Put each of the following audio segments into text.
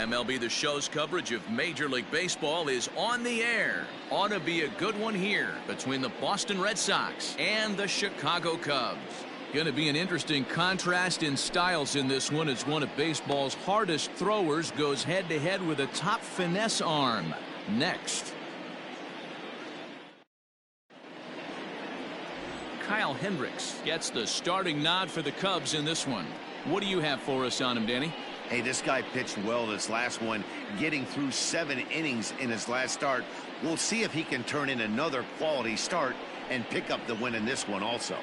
MLB The Show's coverage of Major League Baseball is on the air. Ought to be a good one here between the Boston Red Sox and the Chicago Cubs. Going to be an interesting contrast in styles in this one as one of baseball's hardest throwers goes head-to-head with a top finesse arm. Next. Kyle Hendricks gets the starting nod for the Cubs in this one. What do you have for us on him, Danny? Hey, this guy pitched well this last one, getting through 7 innings in his last start. We'll see if he can turn in another quality start and pick up the win in this one also.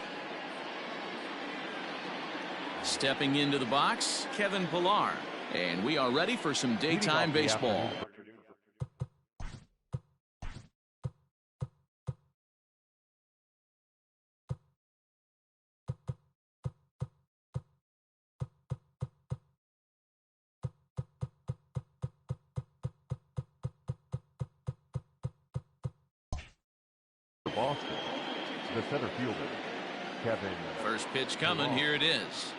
Stepping into the box, Kevin Pillar. And we are ready for some daytime baseball. Boston, the center fielder, Kevin. First pitch coming. Here it is.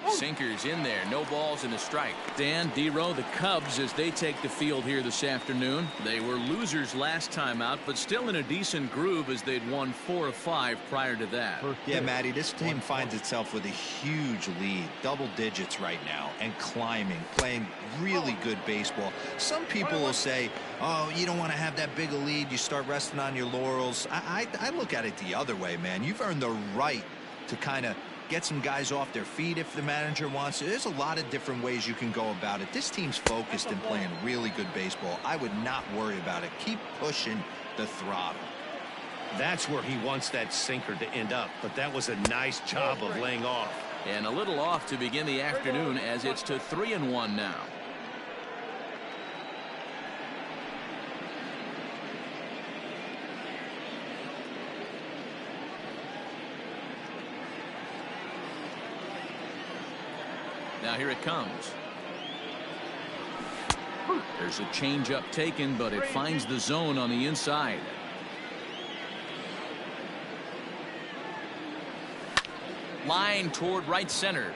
Sinkers in there. No balls and a strike. Dan, D-Row, the Cubs, as they take the field here this afternoon. They were losers last time out, but still in a decent groove as they'd won 4 of 5 prior to that. Yeah, Matty, this team finds itself with a huge lead, double digits right now, and climbing, playing really good baseball. Some people will say, oh, you don't want to have that big a lead. You start resting on your laurels. I look at it the other way, man. You've earned the right to kind of get some guys off their feet if the manager wants to. There's a lot of different ways you can go about it. This team's focused and playing really good baseball. I would not worry about it. Keep pushing the throttle. That's where he wants that sinker to end up, but that was a nice job of laying off. And a little off to begin the afternoon as it's to 3-1 now. Now here it comes. There's a changeup taken, but it finds the zone on the inside. Line toward right center.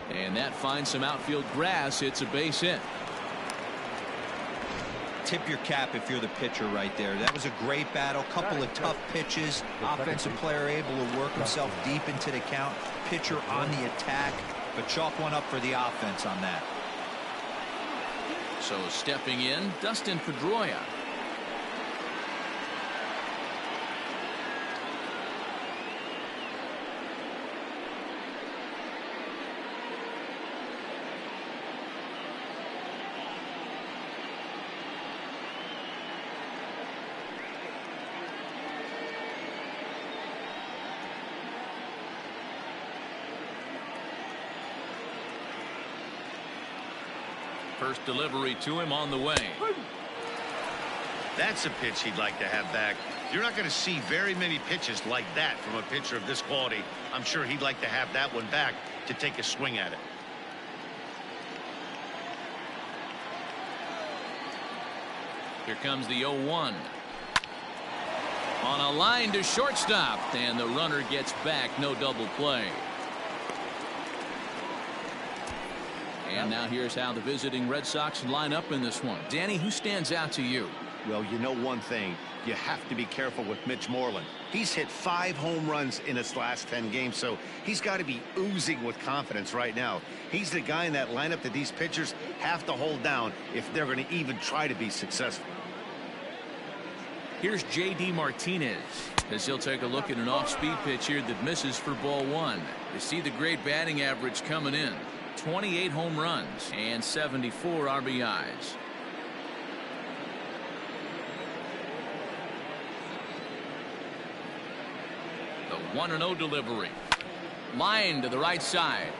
And that finds some outfield grass. It's a base hit. Tip your cap if you're the pitcher right there. That was a great battle. Couple of tough pitches. Offensive player able to work himself deep into the count. Pitcher on the attack. But chalk one up for the offense on that. So stepping in, Dustin Pedroia. First delivery to him on the way. That's a pitch he'd like to have back. You're not going to see very many pitches like that from a pitcher of this quality. I'm sure he'd like to have that one back to take a swing at it. Here comes the 0-1. On a line to shortstop, and the runner gets back. No double play. And now here's how the visiting Red Sox line up in this one. Danny, who stands out to you? Well, you know one thing. You have to be careful with Mitch Moreland. He's hit 5 home runs in his last 10 games, so he's got to be oozing with confidence right now. He's the guy in that lineup that these pitchers have to hold down if they're going to even try to be successful. Here's J.D. Martinez as he'll take a look at an off-speed pitch here that misses for ball 1. You see the great batting average coming in. 28 home runs and 74 RBIs. The 1-0 delivery. Line to the right side.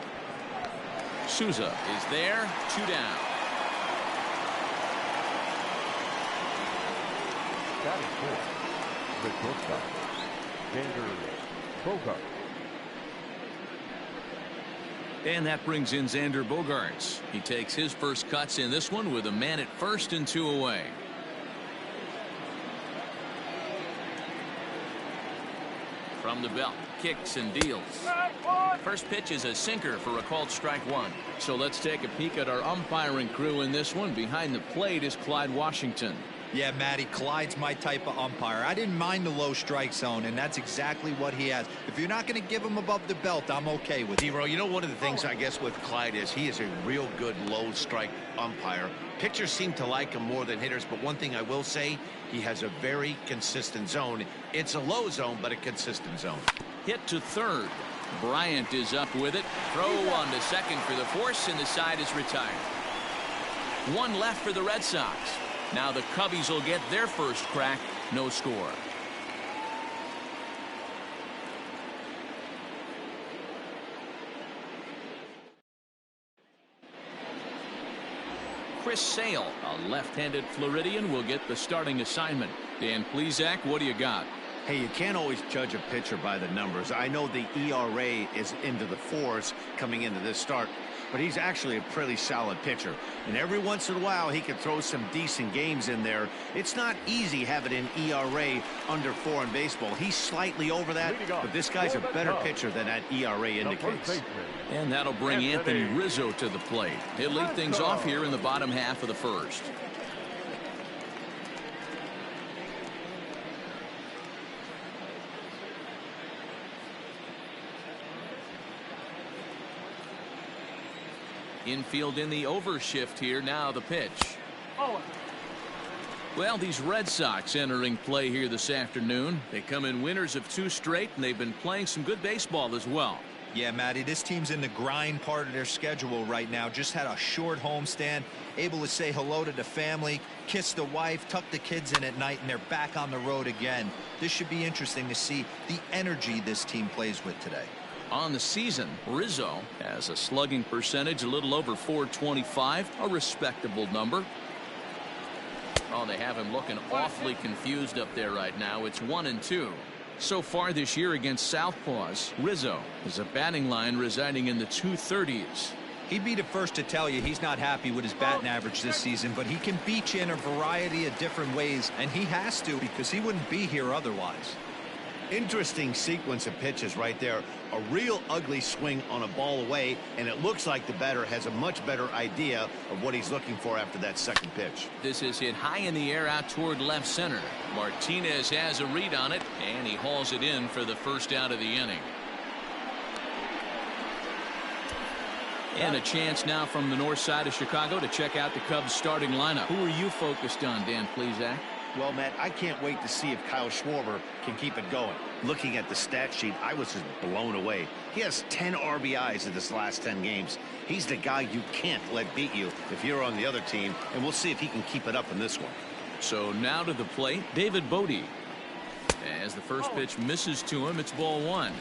Souza is there. 2 down. Batting fourth, the shortstop, Xander Bogaerts. And that brings in Xander Bogaerts. He takes his first cuts in this one with a man at first and 2 away. from the belt. Kicks and deals. First pitch is a sinker for a called strike one. So let's take a peek at our umpiring crew in this one. Behind the plate is Clyde Washington. Yeah, Matty, Clyde's my type of umpire. I didn't mind the low strike zone, and that's exactly what he has. If you're not going to give him above the belt, I'm okay with it. Hero, you know, one of the things I guess with Clyde is he is a real good low strike umpire. Pitchers seem to like him more than hitters, but one thing I will say, he has a very consistent zone. It's a low zone, but a consistent zone. Hit to third. Bryant is up with it. Throw on to second for the force, and the side is retired. One left for the Red Sox. Now the Cubbies will get their first crack. No score. Chris Sale, a left-handed Floridian, will get the starting assignment. Dan Plesac, what do you got? Hey, you can't always judge a pitcher by the numbers. I know the ERA is into the fours coming into this start, but he's actually a pretty solid pitcher. And every once in a while, he can throw some decent games in there. It's not easy having an ERA under 4 in baseball. He's slightly over that, but this guy's a better pitcher than that ERA indicates. And that'll bring Anthony Rizzo to the plate. He'll lead things off here in the bottom half of the first. Infield in the overshift here. Now the pitch. Well, these Red Sox entering play here this afternoon. They come in winners of 2 straight, and they've been playing some good baseball as well. Yeah, Matty, this team's in the grind part of their schedule right now. Just had a short homestand, able to say hello to the family, kiss the wife, tuck the kids in at night, and they're back on the road again. This should be interesting to see the energy this team plays with today. On the season, Rizzo has a slugging percentage a little over .425, a respectable number. Oh, they have him looking awfully confused up there right now. It's 1-2. So far this year against Southpaws, Rizzo has a batting line residing in the 230s. He'd be the first to tell you he's not happy with his batting average this season, but he can beat you in a variety of different ways, and he has to because he wouldn't be here otherwise. Interesting sequence of pitches right there. A real ugly swing on a ball away, and it looks like the batter has a much better idea of what he's looking for after that second pitch. This is hit high in the air out toward left center. Martinez has a read on it, and he hauls it in for the first out of the inning. And a chance now from the north side of Chicago to check out the Cubs starting lineup. Who are you focused on, Dan Plesac? Well, Matt, I can't wait to see if Kyle Schwarber can keep it going. Looking at the stat sheet, I was just blown away. He has 10 RBIs in his last 10 games. He's the guy you can't let beat you if you're on the other team, and we'll see if he can keep it up in this one. So now to the plate, David Bodie. As the first pitch misses to him, it's ball 1.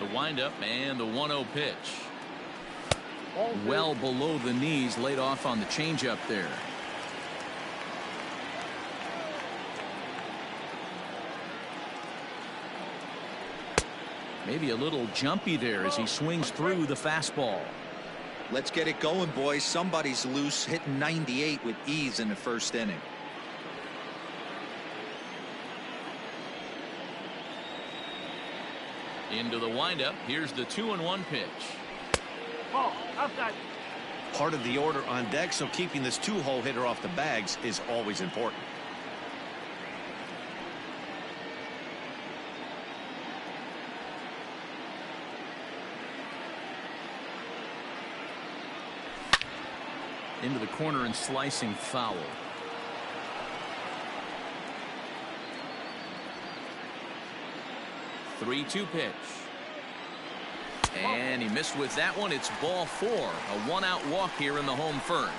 The windup and the 1-0 pitch. Well below the knees, laid off on the changeup there. Maybe a little jumpy there as he swings through the fastball. Let's get it going, boys. Somebody's loose, hitting 98 with ease in the first inning. Into the windup. Here's the 2-1 pitch. Part of the order on deck, so keeping this 2-hole hitter off the bags is always important. Into the corner and slicing foul. Three-two pitch. And he missed with that one. It's ball 4. A 1-out walk here in the home first.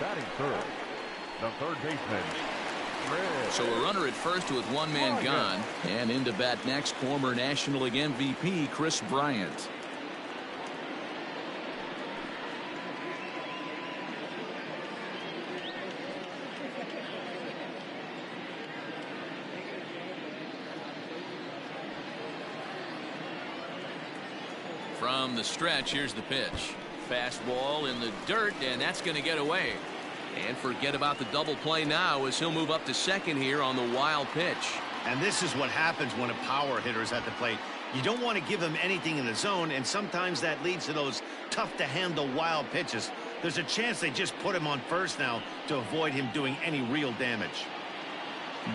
Batting third, the third baseman. So a runner at first with one man gone. And into bat next, former National League MVP Chris Bryant. from the stretch. Here's the pitch. Fastball in the dirt, and that's going to get away. And forget about the double play now as he'll move up to second here on the wild pitch. And this is what happens when a power hitter is at the plate. You don't want to give him anything in the zone, and sometimes that leads to those tough-to-handle wild pitches. There's a chance they just put him on first now to avoid him doing any real damage.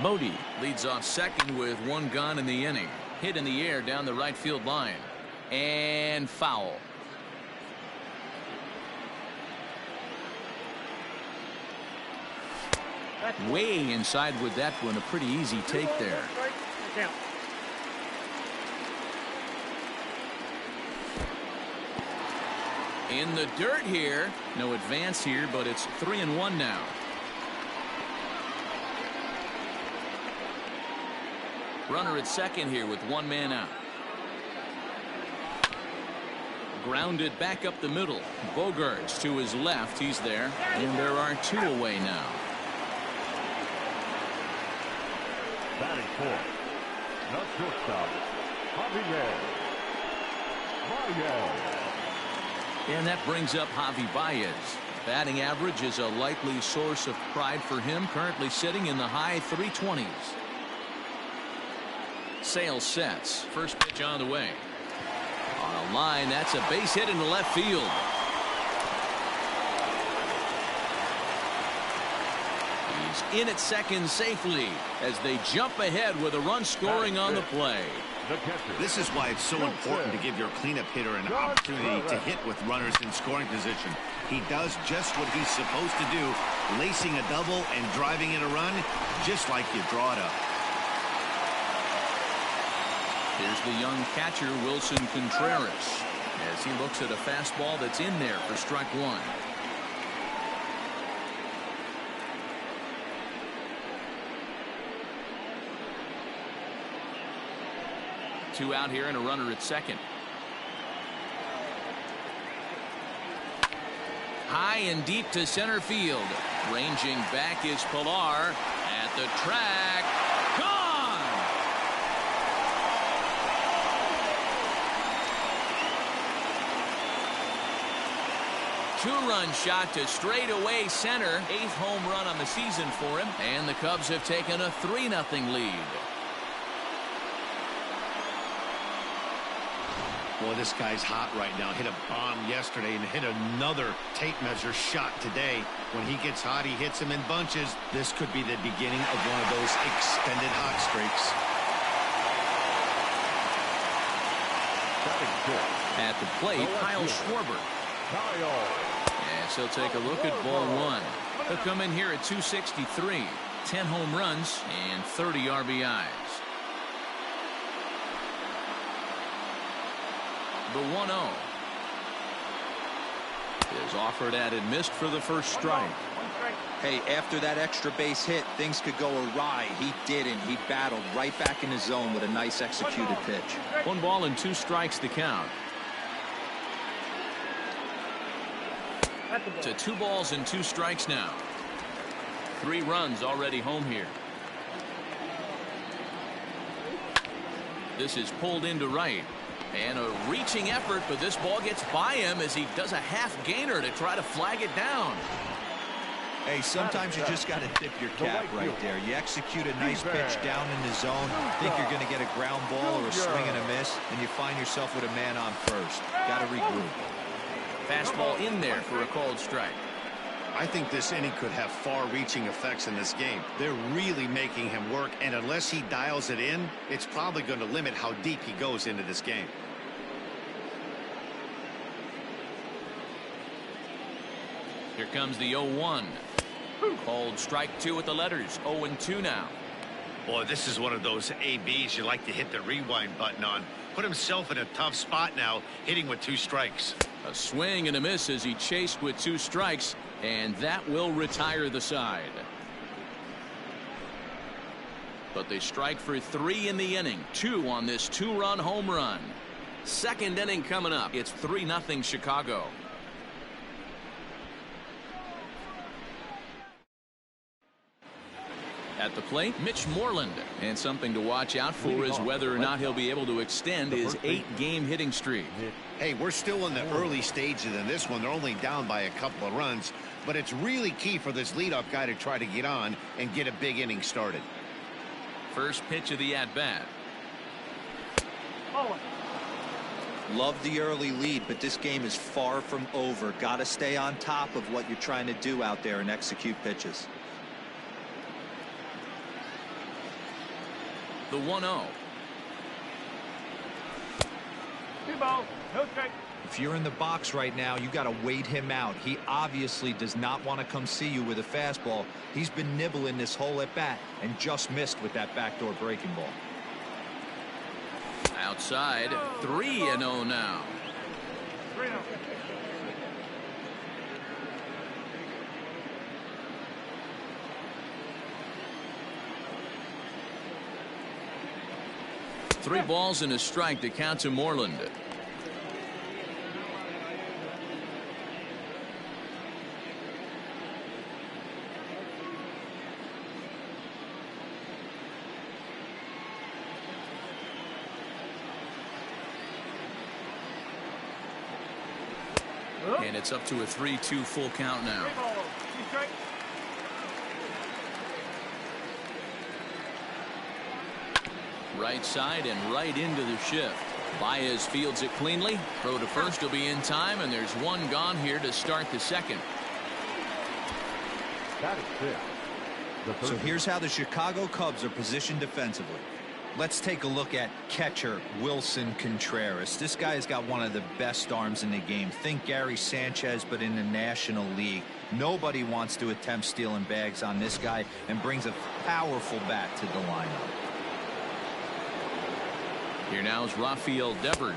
Bodie leads off second with one gone in the inning. Hit in the air down the right field line. And foul. Way inside with that one. A pretty easy take there. In the dirt here. No advance here, but it's 3-1 now. Runner at second here with one man out. Grounded back up the middle. Bogarts to his left. He's there. And there are two away now. Batting fourth, the shortstop, Javier Baez. And that brings up Javi Baez. Batting average is a likely source of pride for him. Currently sitting in the high 320s. Sales sets. First pitch on the way. On a line, that's a base hit into left field. He's in at second safely as they jump ahead with a run scoring on the play. This is why it's so important to give your cleanup hitter an opportunity to hit with runners in scoring position. He does just what he's supposed to do, lacing a double and driving in a run, just like you draw it up. Here's the young catcher, Wilson Contreras, as he looks at a fastball that's in there for strike one. Two out here and a runner at second. High and deep to center field. Ranging back is Pilar at the track. Gone! Two-run shot to straightaway center. 8th home run on the season for him. And the Cubs have taken a 3-0 lead. Boy, this guy's hot right now. Hit a bomb yesterday and hit another tape measure shot today. When he gets hot, he hits them in bunches. This could be the beginning of one of those extended hot streaks. At the plate, Kyle Schwarber. Yes, he'll take a look at ball one. He'll come in here at 263. 10 home runs and 30 RBIs. The 1-0 is offered at and missed for the first strike. Hey, after that extra base hit, things could go awry. He didn't. He battled right back in his zone with a nice executed pitch. 1 ball and 2 strikes to count. To 2 balls and 2 strikes now. 3 runs already home here. This is pulled into right. And a reaching effort, but this ball gets by him as he does a half gainer to try to flag it down. Hey, sometimes you just got to tip your cap right there. You execute a nice pitch down in the zone, think you're going to get a ground ball or a swing and a miss, and you find yourself with a man on first. Got to regroup. Fastball in there for a called strike. I think this inning could have far-reaching effects in this game. They're really making him work, and unless he dials it in, it's probably going to limit how deep he goes into this game. Here comes the 0-1. Called strike 2 with the letters. 0-2 now. Boy, this is one of those ABs you like to hit the rewind button on. Put himself in a tough spot now, hitting with 2 strikes. A swing and a miss as he chased with 2 strikes, and that will retire the side. But they strike for 3 in the inning. 2 on this 2-run home run. Second inning coming up. It's 3-0 Chicago. At the plate, Mitch Moreland. And something to watch out for is whether or not he'll be able to extend his 8-game hitting streak. Hey, we're still in the early stages in this one. They're only down by a couple of runs, but it's really key for this leadoff guy to try to get on and get a big inning started. First pitch of the at-bat. Love the early lead, but this game is far from over. Got to stay on top of what you're trying to do out there and execute pitches. The 1-0. 2 balls, no strike. If you're in the box right now, you got to wait him out. He obviously does not want to come see you with a fastball. He's been nibbling this whole at bat and just missed with that backdoor breaking ball. Outside, 3-0 now. 3-0. Three balls and a strike to count to Moreland. And it's up to a 3-2 full count now. 3 balls, 2 strikes. Right side and right into the shift. Baez fields it cleanly. Throw to first will be in time, and there's one gone here to start the second. That is 6. So here's how the Chicago Cubs are positioned defensively. Let's take a look at catcher Wilson Contreras. This guy has got one of the best arms in the game. Think Gary Sanchez, but in the National League. Nobody wants to attempt stealing bags on this guy, and brings a powerful bat to the lineup. Here now is Rafael Devers,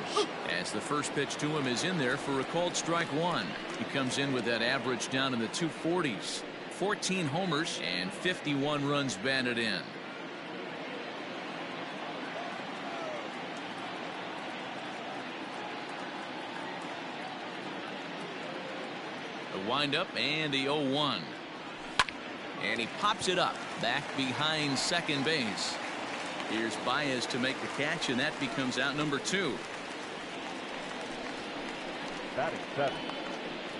as the first pitch to him is in there for a called strike one. He comes in with that average down in the 240s. 14 homers and 51 runs batted in. The windup and the 0-1. And he pops it up back behind second base. Here's Baez to make the catch, and that becomes out number 2. Batting 7.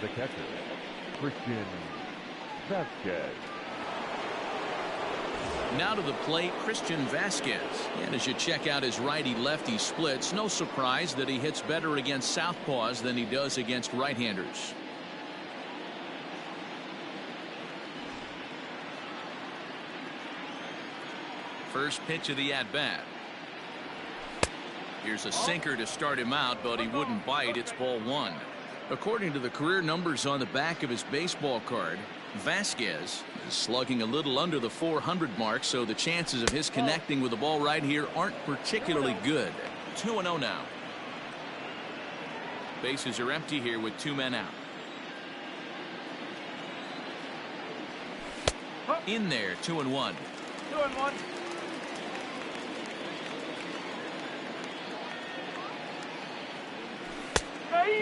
The catcher, Christian Vasquez. Now to the plate, Christian Vasquez. And as you check out his righty-lefty splits, no surprise that he hits better against southpaws than he does against right-handers. First pitch of the at-bat. Here's a sinker to start him out, but he wouldn't bite. It's ball 1. According to the career numbers on the back of his baseball card, Vasquez is slugging a little under the 400 mark, so the chances of his connecting with the ball right here aren't particularly good. 2-0 now. Bases are empty here with 2 men out. In there, 2-1. 2-1.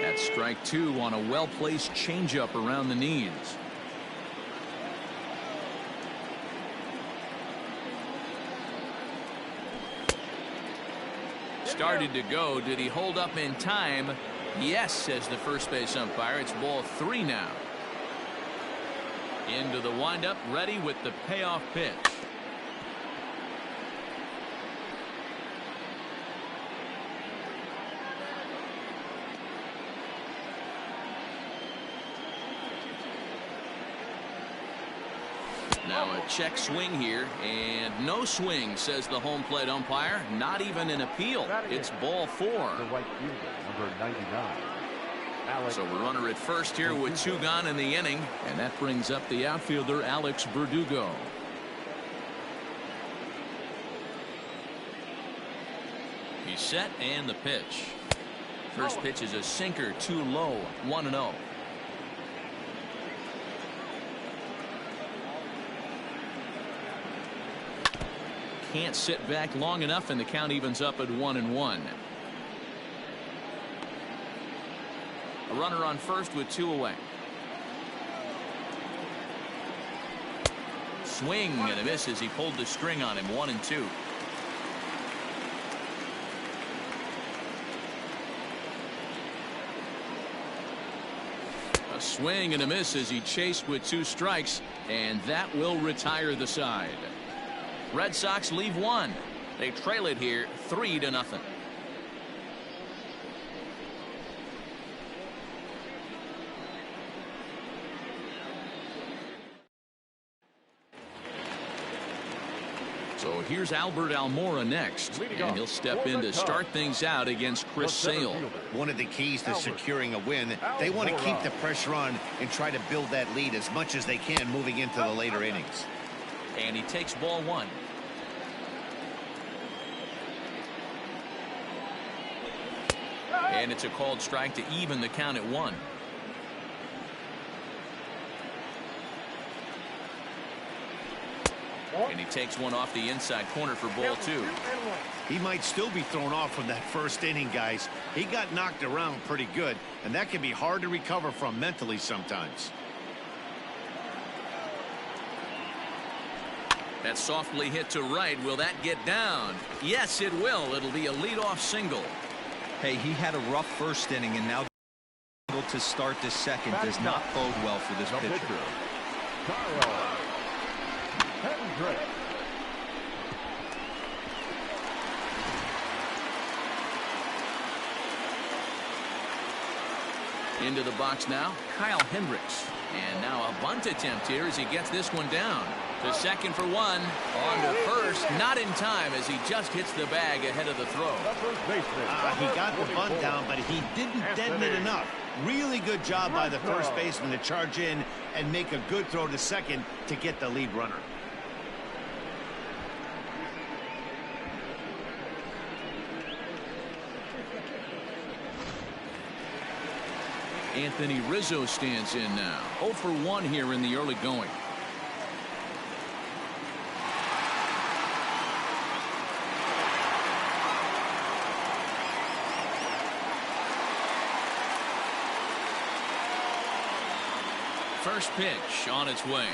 That's strike 2 on a well-placed changeup around the knees. Started to go. Did he hold up in time? Yes, says the first base umpire. It's ball 3 now. Into the windup, ready with the payoff pitch. Now a check swing here, and no swing, says the home plate umpire. Not even an appeal. It's ball 4. The right fielder, number 99. Alex. So a runner at first here with 2 gone in the inning, and that brings up the outfielder Alex Verdugo. He's set, and the pitch. First pitch is a sinker, too low. 1-0. Can't sit back long enough, and the count evens up at 1-1. A runner on first with 2 away. swing and a miss as he pulled the string on him. 1-2. A swing and a miss as he chased with 2 strikes, and that will retire the side. Red Sox leave 1. They trail it here 3-0. So here's Albert Almora next, and he'll step in to start things out against Chris Sale. One of the keys to securing a win, they want to keep the pressure on and try to build that lead as much as they can moving into the later innings. And he takes ball 1. And it's a called strike to even the count at 1. And he takes one off the inside corner for ball 2. He might still be thrown off from that first inning, guys. He got knocked around pretty good, and that can be hard to recover from mentally sometimes. That's softly hit to right. Will that get down? Yes, it will. It'll be a leadoff single. Hey, he had a rough first inning, and now to start this second does not bode well for this pitcher. Into the box now, Kyle Hendricks. And now a bunt attempt here as he gets this one down. To second for 1. On to first. Not in time as he just hits the bag ahead of the throw. He got the bunt down, but he didn't deaden it enough. Really good job by the first baseman to charge in and make a good throw to second to get the lead runner. Anthony Rizzo stands in now. 0 for 1 here in the early going. First pitch on its way.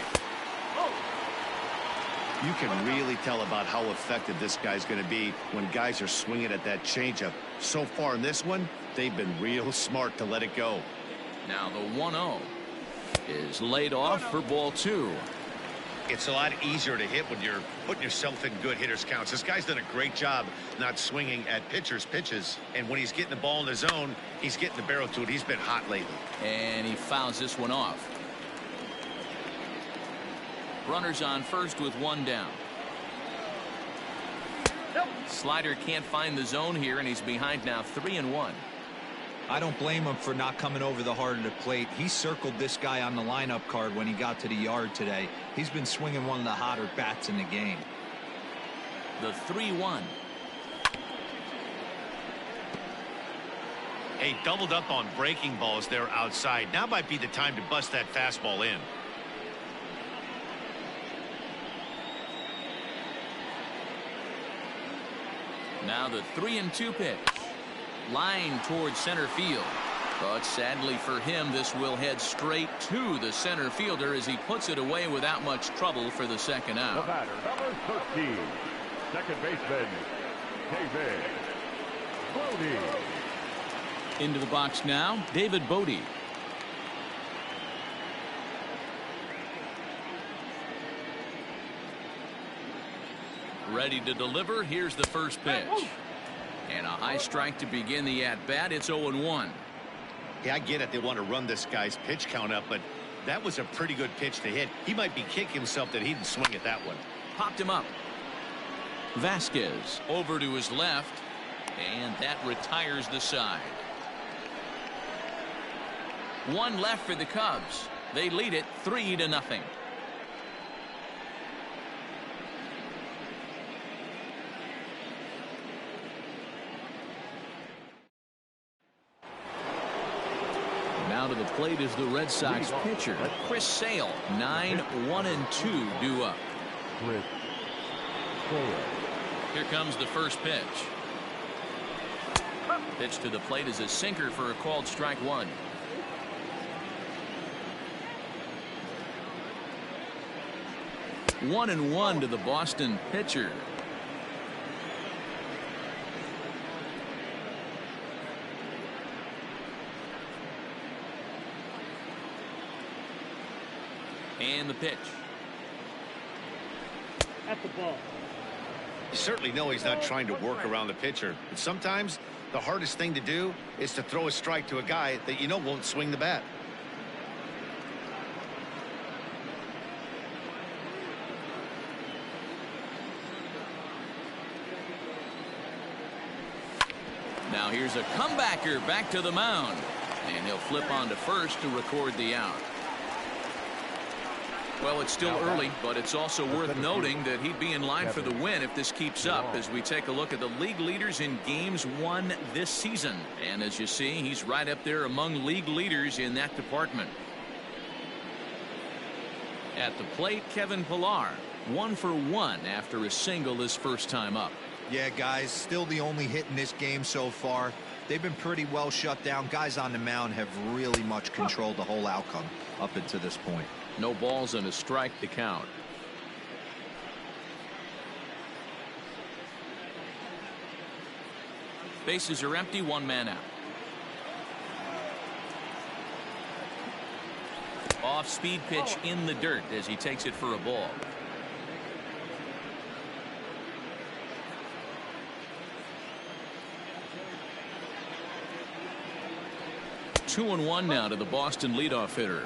You can really tell about how effective this guy's going to be when guys are swinging at that changeup. So far in this one, they've been real smart to let it go. Now the 1-0 is laid off for ball 2. It's a lot easier to hit when you're putting yourself in good hitters counts. This guy's done a great job not swinging at pitchers' pitches. And when he's getting the ball in the zone, he's getting the barrel to it. He's been hot lately. And he fouls this one off. Runners on first with 1 down. Slider can't find the zone here, and he's behind now 3-1. I don't blame him for not coming over the heart of the plate. He circled this guy on the lineup card when he got to the yard today. He's been swinging one of the hotter bats in the game. The 3-1. Hey, doubled up on breaking balls there outside. Now might be the time to bust that fastball in. Now the 3-2 pitch. Line towards center field. But sadly for him, this will head straight to the center fielder as he puts it away without much trouble for the second out. The batter, number 13, second baseman, David Bodie. Into the box now, David Bodie. Ready to deliver. Here's the first pitch. And a high strike to begin the at-bat. It's 0-1. Yeah, I get it. They want to run this guy's pitch count up, but that was a pretty good pitch to hit. He might be kicking himself that he didn't swing at that one. Popped him up. Vasquez over to his left, and that retires the side. 1 left for the Cubs. They lead it 3-0. Now to the plate is the Red Sox pitcher, Chris Sale. 9-1-2 due up. Here comes the first pitch. Pitch to the plate is a sinker for a called strike 1. 1-1 to the Boston pitcher. And the pitch. At the ball. You certainly know he's not trying to work around the pitcher. But sometimes the hardest thing to do is to throw a strike to a guy that you know won't swing the bat. Now here's a comebacker back to the mound. And he'll flip on to first to record the out. Well, it's still early, but it's also worth noting that he'd be in line for the win if this keeps up as we take a look at the league leaders in games won this season. And as you see, he's right up there among league leaders in that department. At the plate, Kevin Pillar, 1 for 1 after a single his first time up. Yeah, guys, still the only hit in this game so far. They've been pretty well shut down. Guys on the mound have really much controlled the whole outcome up until this point. No balls and a strike to count. Bases are empty, 1 man out. Off speed pitch in the dirt as he takes it for a ball. Two and 1 now to the Boston leadoff hitter.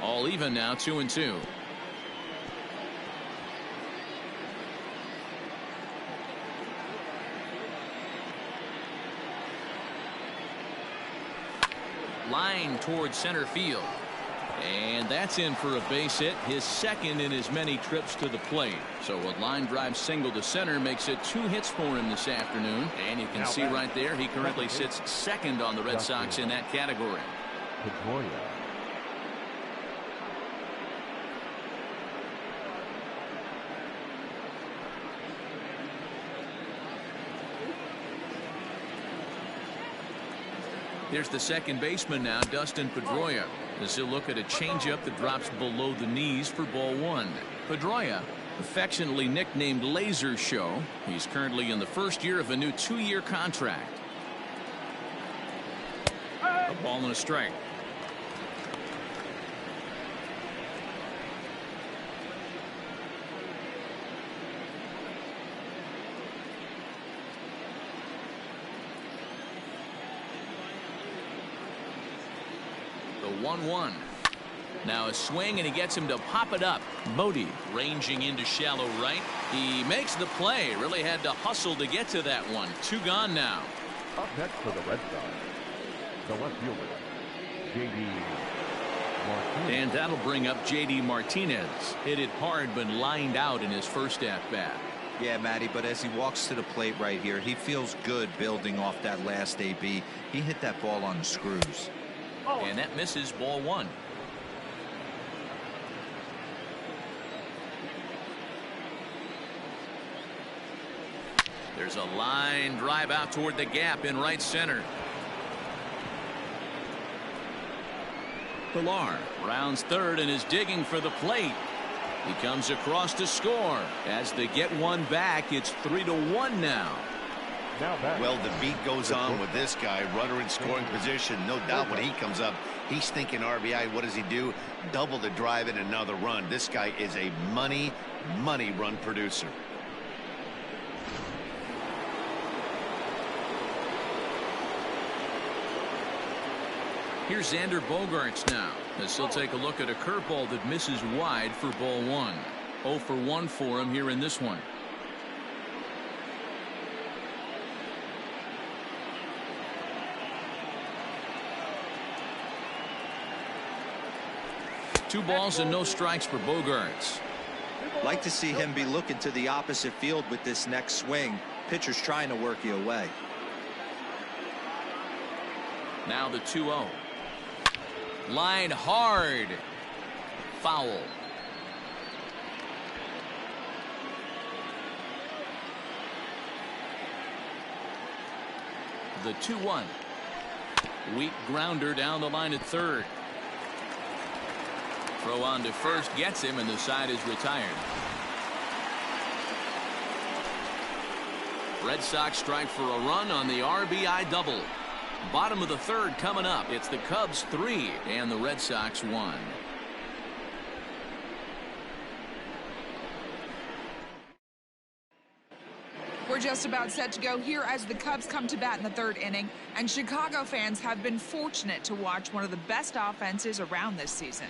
All even now, 2 and 2. Line towards center field. And that's in for a base hit, his second in as many trips to the plate. So a line drive single to center makes it 2 hits for him this afternoon. And you can see right there he currently sits second on the Red Sox in that category. Pedroia. Here's the second baseman now, Dustin Pedroia, as he'll look at a changeup that drops below the knees for ball 1. Pedroia, affectionately nicknamed Laser Show. He's currently in the first year of a new 2-year contract. A ball and a strike. The 1-1. Now a swing and he gets him to pop it up. Modi ranging into shallow right. He makes the play. Really had to hustle to get to that one. 2 gone now. Up next for the Red Sox, the left fielder, J.D. Martinez. And that'll bring up J.D. Martinez. Hit it hard but lined out in his first at-bat. Yeah, Matty, but as he walks to the plate right here, he feels good building off that last AB. He hit that ball on the screws. And that misses, ball 1. There's a line drive out toward the gap in right center. Pillar rounds third and is digging for the plate. He comes across to score. As they get one back, it's 3-1 now. Well, the beat goes on with this guy, runner in scoring position. No doubt when he comes up, he's thinking RBI. What does he do? Double the drive and another run. This guy is a money run producer. Here's Xander Bogaerts now, as he'll take a look at a curveball that misses wide for ball 1. 0 for 1 for him here in this one. Two balls and no strikes for Bogaerts. Like to see him be looking to the opposite field with this next swing. Pitcher's trying to work you away. Now the 2-0. Line hard. Foul. The 2-1. Weak grounder down the line at third. Throw on to first gets him, and the side is retired. Red Sox strike for a run on the RBI double. Bottom of the third coming up. It's the Cubs 3 and the Red Sox 1. We're just about set to go here as the Cubs come to bat in the third inning, and Chicago fans have been fortunate to watch one of the best offenses around this season.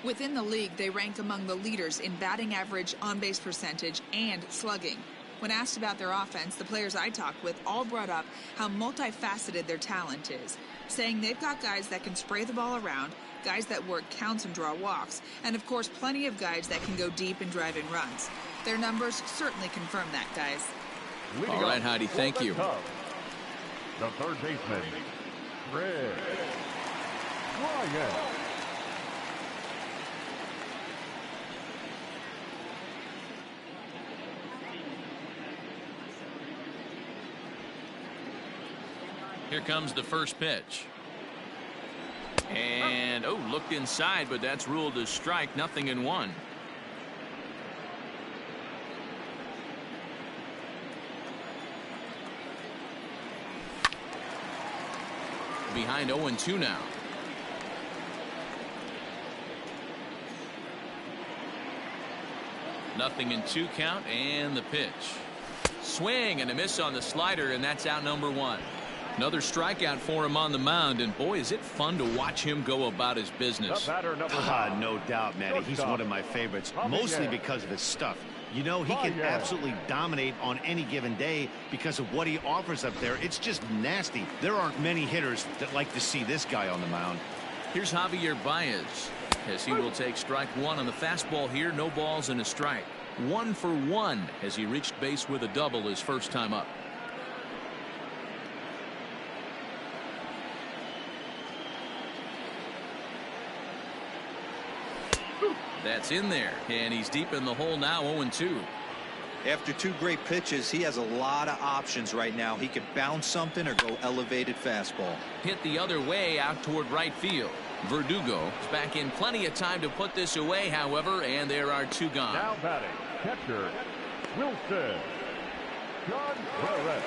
Within the league, they rank among the leaders in batting average, on-base percentage, and slugging. When asked about their offense, the players I talked with all brought up how multifaceted their talent is, saying they've got guys that can spray the ball around, guys that work counts and draw walks, and of course plenty of guys that can go deep and drive in runs. Their numbers certainly confirm that, guys. All right, Heidi, thank you. The third baseman, Red Ryan. Here comes the first pitch. And, oh, looked inside, but that's ruled a strike. 0-1. Behind 0-2 now. Nothing in 2 count, and the pitch. Swing and a miss on the slider, and that's out number 1. Another strikeout for him on the mound, and boy, is it fun to watch him go about his business. No doubt, Matty. He's one of my favorites, mostly because of his stuff. You know, he can absolutely dominate on any given day because of what he offers up there. It's just nasty. There aren't many hitters that like to see this guy on the mound. Here's Javier Baez, as he will take strike 1 on the fastball here. No balls and a strike. 1 for 1 as he reached base with a double his first time up. That's in there, and he's deep in the hole now. 0-2. After 2 great pitches, he has a lot of options right now. He could bounce something or go elevated fastball. Hit the other way out toward right field. Verdugo is back in plenty of time to put this away, however, and there are 2 gone. Now batting, catcher Wilson Contreras.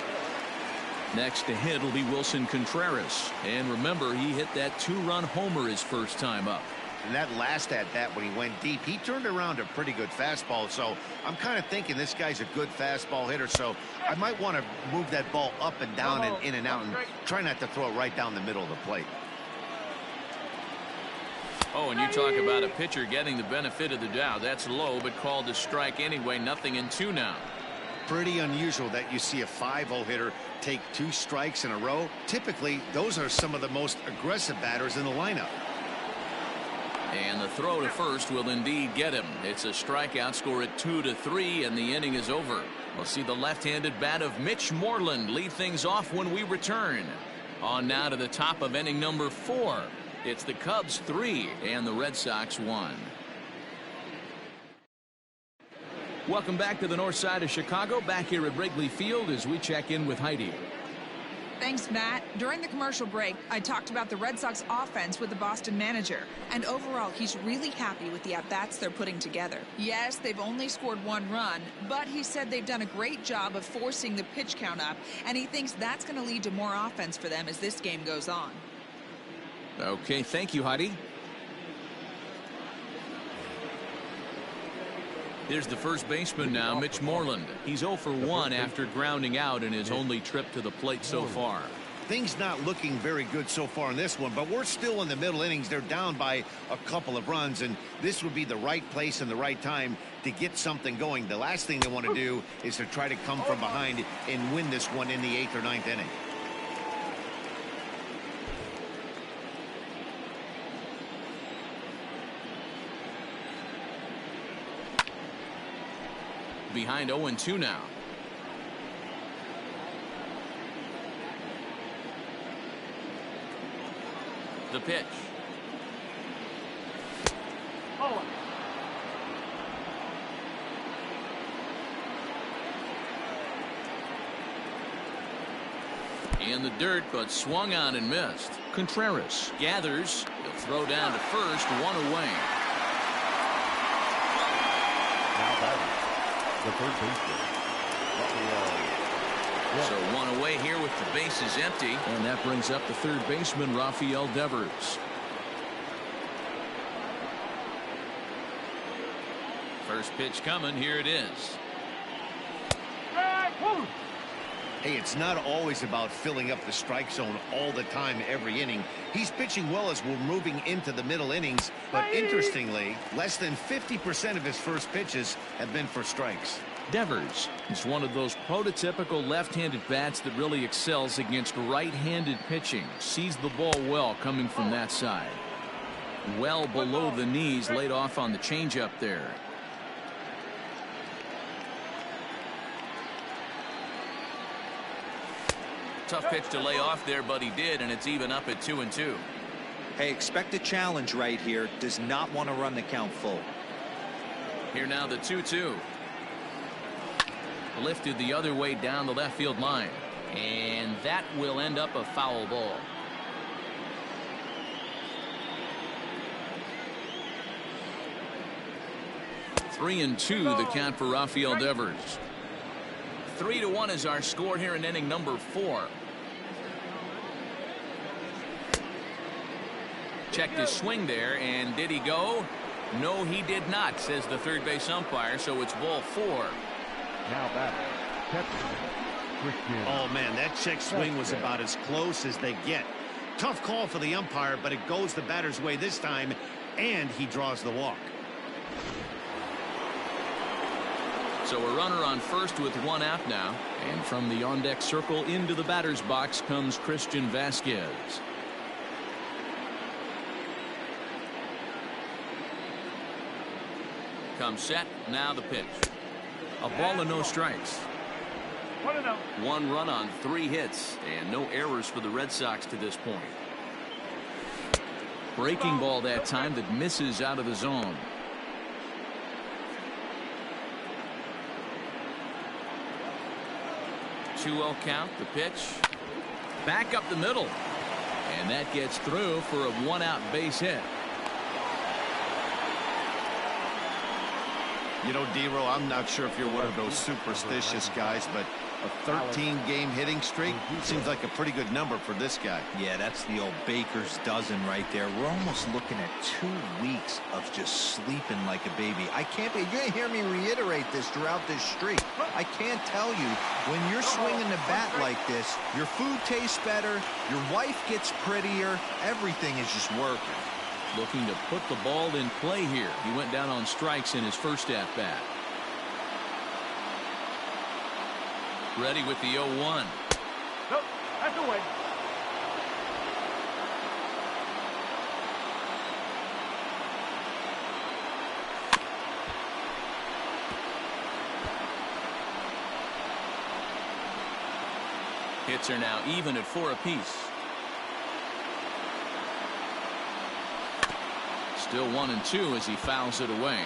Next to hit will be Wilson Contreras, and remember, he hit that 2-run homer his first time up. And that last at-bat when he went deep, he turned around a pretty good fastball. So I'm kind of thinking this guy's a good fastball hitter. So I might want to move that ball up and down and in and out and try not to throw it right down the middle of the plate. Oh, and you talk about a pitcher getting the benefit of the doubt. That's low, but called a strike anyway. 0-2 now. Pretty unusual that you see a 5-0 hitter take 2 strikes in a row. Typically, those are some of the most aggressive batters in the lineup. And the throw to first will indeed get him. It's a strikeout, score at 2-3, and the inning is over. We'll see the left-handed bat of Mitch Moreland lead things off when we return. On now to the top of inning number 4. It's the Cubs 3 and the Red Sox 1. Welcome back to the north side of Chicago, back here at Wrigley Field as we check in with Heidi. Thanks, Matt. During the commercial break, I talked about the Red Sox offense with the Boston manager. And overall, he's really happy with the at-bats they're putting together. Yes, they've only scored 1 run, but he said they've done a great job of forcing the pitch count up, and he thinks that's going to lead to more offense for them as this game goes on. Okay, thank you, Heidi. Here's the first baseman now, Mitch Moreland. He's 0 for 1 after grounding out in his only trip to the plate so far. Things not looking very good so far in this one, but we're still in the middle innings. They're down by a couple of runs, and this would be the right place and the right time to get something going. The last thing they want to do is to try to come from behind and win this one in the 8th or 9th inning. Behind 0-2 now. The pitch. In the dirt, but swung on and missed. Contreras gathers. He'll throw down to first, one away. Now batting, the third baseman. So one away here with the bases empty. And that brings up the third baseman, Rafael Devers. First pitch coming. Here it is. Hey, it's not always about filling up the strike zone all the time every inning. He's pitching well as we're moving into the middle innings, but interestingly, less than 50% of his first pitches have been for strikes. Devers is one of those prototypical left-handed bats that really excels against right-handed pitching. Sees the ball well coming from that side. Well below the knees, laid off on the changeup there. Tough pitch to lay off there, but he did, and it's even up at 2-2. Hey, expect a challenge right here. Does not want to run the count full. Here now the 2-2. Lifted the other way down the left field line. And that will end up a foul ball. Three and two, the count for Rafael Devers. 3-1 is our score here in inning number 4. Checked his swing there, and did he go? No, he did not, says the third base umpire, so it's ball 4. Now batting, catcher, Christian. Oh, man, that check swing was about as close as they get. Tough call for the umpire, but it goes the batter's way this time, and he draws the walk. So a runner on first with one out now. And from the on-deck circle into the batter's box comes Christian Vasquez. Comes set. Now the pitch. A ball and no strikes. 1 run on 3 hits. And no errors for the Red Sox to this point. Breaking ball that time that misses out of the zone. 2-0 count. The pitch back up the middle, and that gets through for a 1-out base hit. You know, D-Row, I'm not sure if you're one of those superstitious guys, but a 13-game hitting streak seems like a pretty good number for this guy. Yeah, that's the old baker's dozen right there. We're almost looking at 2 weeks of just sleeping like a baby. I can't be. You're going to hear me reiterate this throughout this streak. I can't tell you, when you're swinging the bat like this, your food tastes better, your wife gets prettier, everything is just working. Looking to put the ball in play here. He went down on strikes in his first at-bat. Ready with the 0-1. Nope, that's away. Hits are now even at 4 apiece. Still 1-2 as he fouls it away.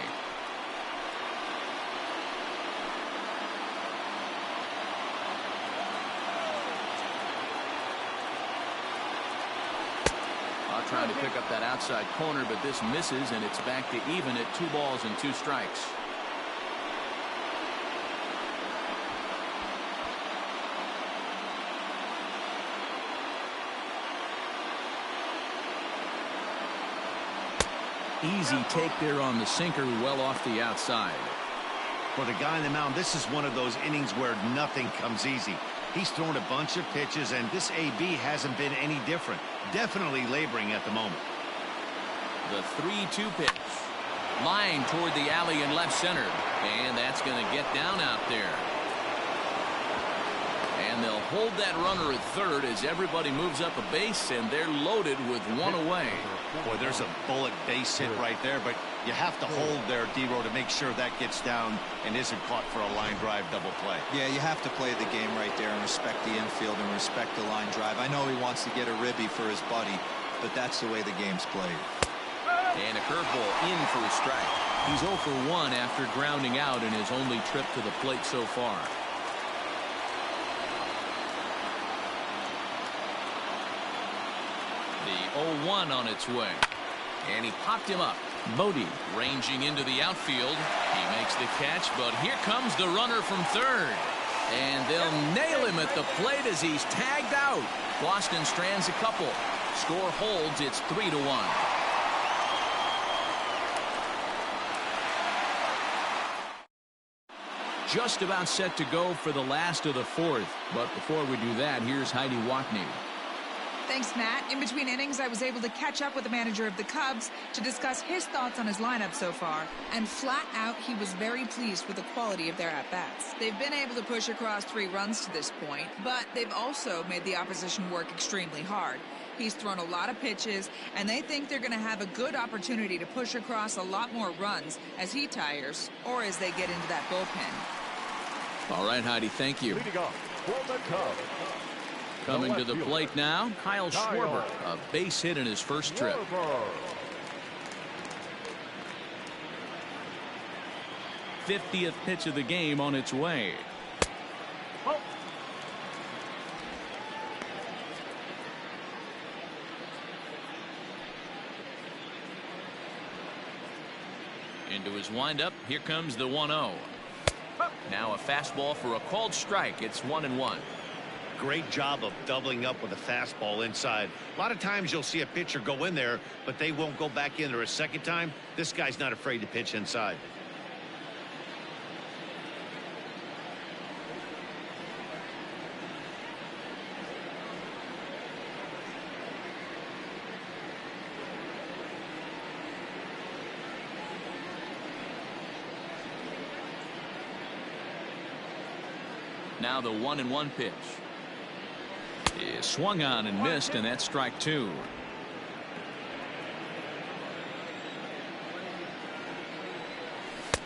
Trying to pick up that outside corner, but this misses, and it's back to even at 2 balls and 2 strikes. Easy take there on the sinker, well off the outside. For the guy on the mound, this is one of those innings where nothing comes easy. He's thrown a bunch of pitches, and this AB hasn't been any different. Definitely laboring at the moment. The 3-2 pitch. Line toward the alley in left center. And that's going to get down out there. And they'll hold that runner at third as everybody moves up a base, and they're loaded with 1 away. Boy, there's a bullet base hit right there, but you have to hold there, D-Row, to make sure that gets down and isn't caught for a line drive double play. Yeah, you have to play the game right there and respect the infield and respect the line drive. I know he wants to get a ribby for his buddy, but that's the way the game's played. And a curveball in for a strike. He's 0 for 1 after grounding out in his only trip to the plate so far. The 0-1 on its way. And he popped him up. Bodie ranging into the outfield. He makes the catch, but here comes the runner from third. And they'll nail him at the plate as he's tagged out. Boston strands a couple. Score holds. It's 3-1. Just about set to go for the last of the fourth. But before we do that, here's Heidi Watney. Thanks, Matt. In between innings, I was able to catch up with the manager of the Cubs to discuss his thoughts on his lineup so far. And flat out, he was very pleased with the quality of their at-bats. They've been able to push across 3 runs to this point, but they've also made the opposition work extremely hard. He's thrown a lot of pitches, and they think they're going to have a good opportunity to push across a lot more runs as he tires or as they get into that bullpen. All right, Heidi, thank you. Leading off for the Cubs. Coming to the plate now, Kyle Schwarber, a base hit in his first trip. 50th pitch of the game on its way. Into his windup, here comes the 1-0. Now a fastball for a called strike. It's 1-1. Great job of doubling up with a fastball inside. A lot of times you'll see a pitcher go in there, but they won't go back in there a second time. This guy's not afraid to pitch inside. Now the 1-1 pitch. Is swung on and missed, and that's strike 2.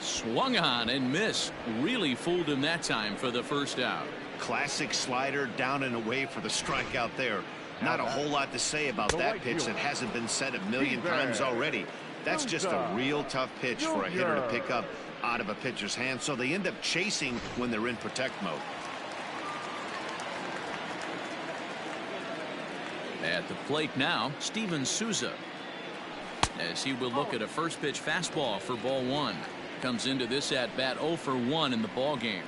Swung on and missed. Really fooled him that time for the first out. Classic slider down and away for the strikeout there. Not a whole lot to say about that pitch that hasn't been said a million times already. That's just a real tough pitch for a hitter to pick up out of a pitcher's hand, so they end up chasing when they're in protect mode. At the plate now, Steven Souza, as he will look at a first pitch fastball for ball 1. Comes into this at bat 0 for 1 in the ball game.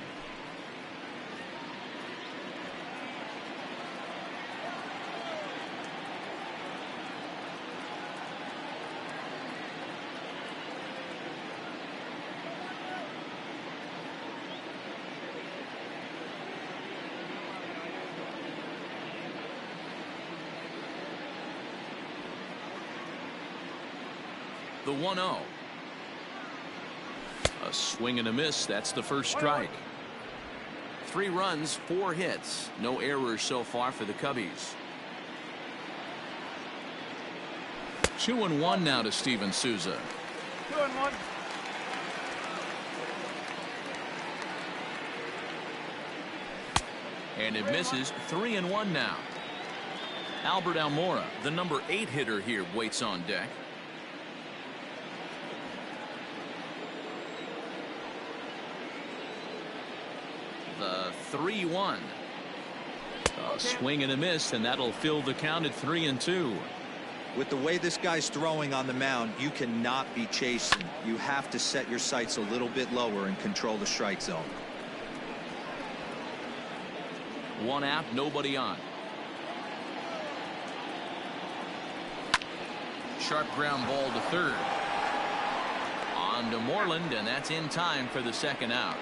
The 1-0. A swing and a miss. That's the first strike. 3 runs, 4 hits. No errors so far for the Cubbies. 2-1 now to Steven Souza. 2-1. And it misses. 3-1 now. Albert Almora, the number 8 hitter here, waits on deck. The 3-1. A swing and a miss, and that'll fill the count at 3-2. With the way this guy's throwing on the mound, you cannot be chasing. You have to set your sights a little bit lower and control the strike zone. 1 out, nobody on. Sharp ground ball to third. On to Moreland, and that's in time for the second out.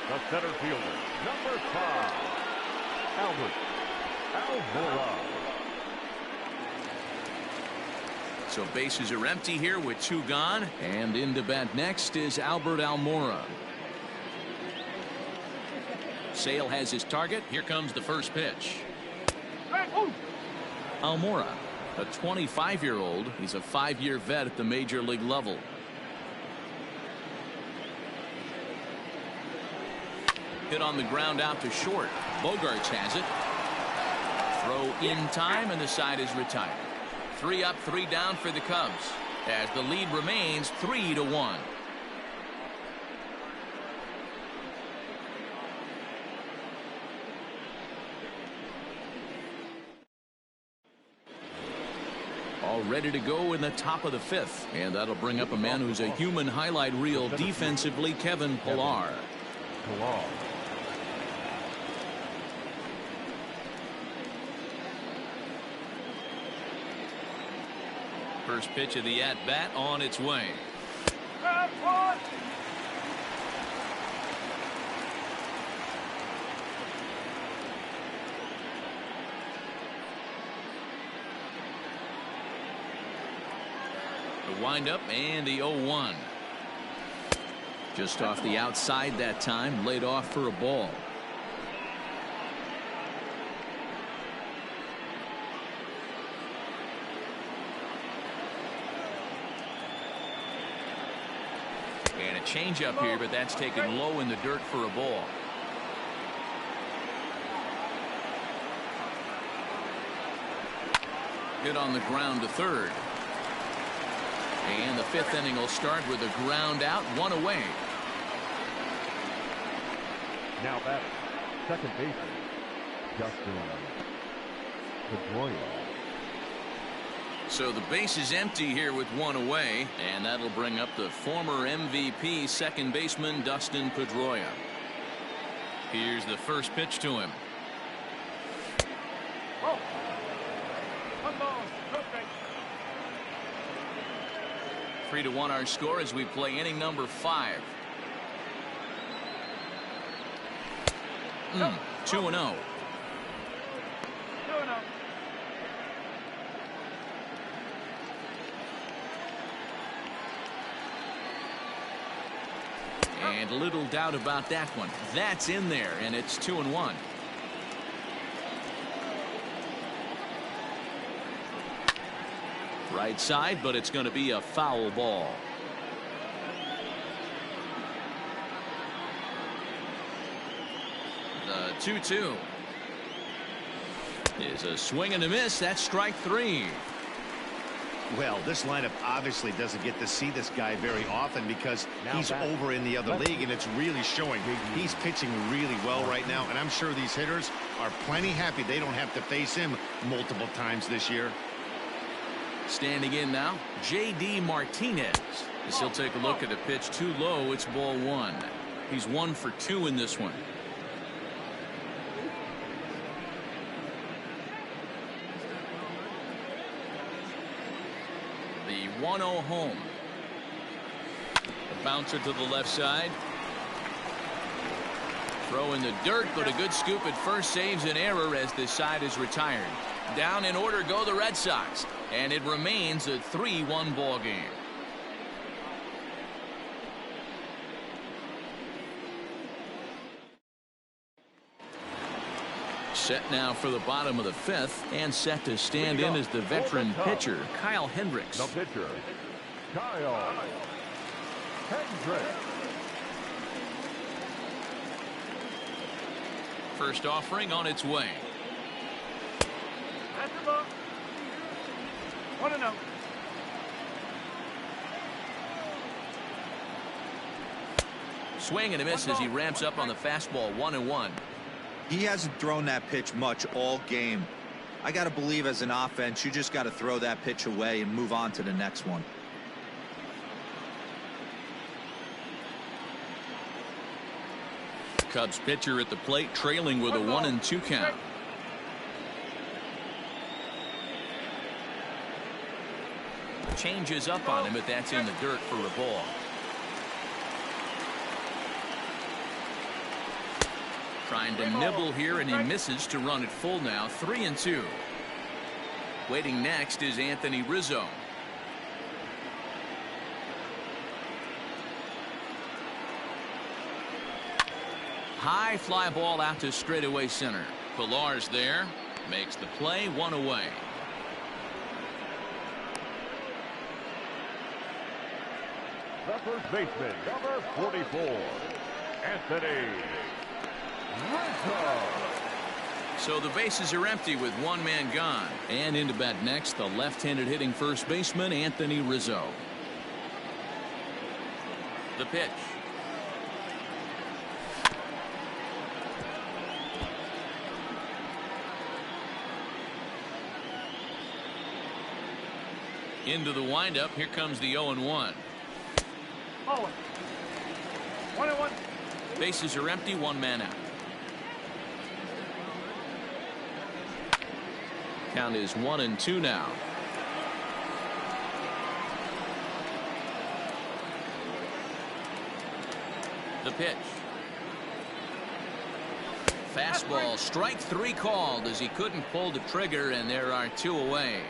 The center fielder, number 5, Albert Almora. So bases are empty here with 2 gone, and in to bat next is Albert Almora. Sale has his target. Here comes the first pitch. Almora, a 25-year-old. He's a 5-year vet at the major league level. Hit on the ground out to short. Bogarts has it. Throw in time, and the side is retired. 3 up, 3 down for the Cubs as the lead remains 3-1. ready to go in the top of the 5th. And that'll bring up a man who's a human highlight reel defensively, Kevin Pillar. First pitch of the at-bat on its way. The windup and the 0-1. Just off the outside that time, laid off for a ball. And a changeup here, but that's taken low in the dirt for a ball. Hit on the ground to third. And the 5th inning will start with a ground out, 1 away. Now batting, second baseman, Dustin Pedroia. So the base is empty here with 1 away, and that'll bring up the former MVP second baseman Dustin Pedroia. Here's the first pitch to him. 3-1 our score as we play inning number 5. 2-0. And little doubt about that one. That's in there, and it's 2-1. Right side, but it's going to be a foul ball. The 2-2 is a swing and a miss. That's strike 3. Well, this lineup obviously doesn't get to see this guy very often because he's over in the other league, and it's really showing. He's pitching really well right now, and I'm sure these hitters are plenty happy they don't have to face him multiple times this year. Standing in now, J.D. Martinez. As he'll take a look at a pitch too low, it's ball 1. He's 1 for 2 in this one. The 1-0 home. A bouncer to the left side. Throw in the dirt, but a good scoop at first saves an error as this side is retired. Down in order go the Red Sox, and it remains a 3-1 ball game. Set now for the bottom of the 5th, and set to stand in as the veteran pitcher, Kyle Hendricks. The pitcher, Kyle Hendricks. First offering on its way. 1-0. Swing and a miss as he ramps up on the fastball. 1-1. He hasn't thrown that pitch much all game. I got to believe as an offense, you just got to throw that pitch away and move on to the next one. Cubs pitcher at the plate, trailing with a 1-2 count. Changes up on him, but that's in the dirt for a ball. Trying to nibble here, and he misses to run it full now. 3-2. Waiting next is Anthony Rizzo. High fly ball out to straightaway center. Pillar's there, makes the play, 1 away. The first baseman, number 44, Anthony Rizzo. So the bases are empty with one man gone. And into bat next, the left-handed hitting first baseman, Anthony Rizzo. The pitch. Into the windup. Here comes the 0-1. 1-1. Bases are empty. One man out. Count is 1-2 now. The pitch. Fastball, strike 3 called as he couldn't pull the trigger, and there are 2 away.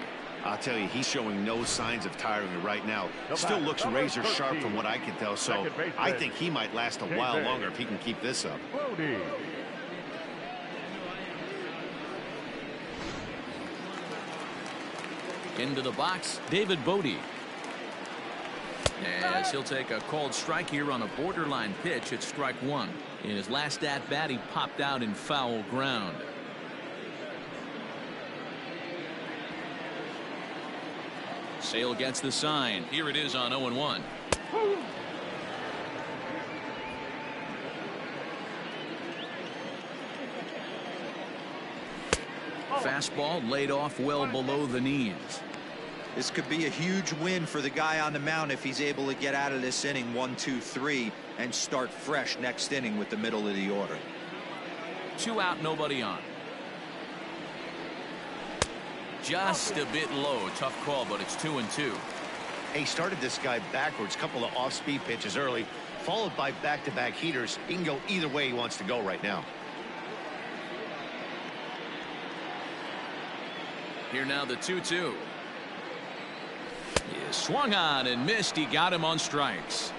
I'll tell you, he's showing no signs of tiring right now. Still looks razor sharp from what I can tell, so I think he might last a while longer if he can keep this up. Into the box, David Bodie. As he'll take a called strike here on a borderline pitch at strike 1. In his last at bat, he popped out in foul ground. Sale gets the sign. Here it is on 0-1. Fastball laid off well below the knees. This could be a huge win for the guy on the mound if he's able to get out of this inning 1, 2, 3 and start fresh next inning with the middle of the order. 2 out, nobody on. Just a bit low. Tough call, but it's 2-2. He started this guy backwards, couple of off-speed pitches early, followed by back-to-back heaters. He can go either way he wants to go right now. Here now the 2-2. He swung on and missed. He got him on strikes.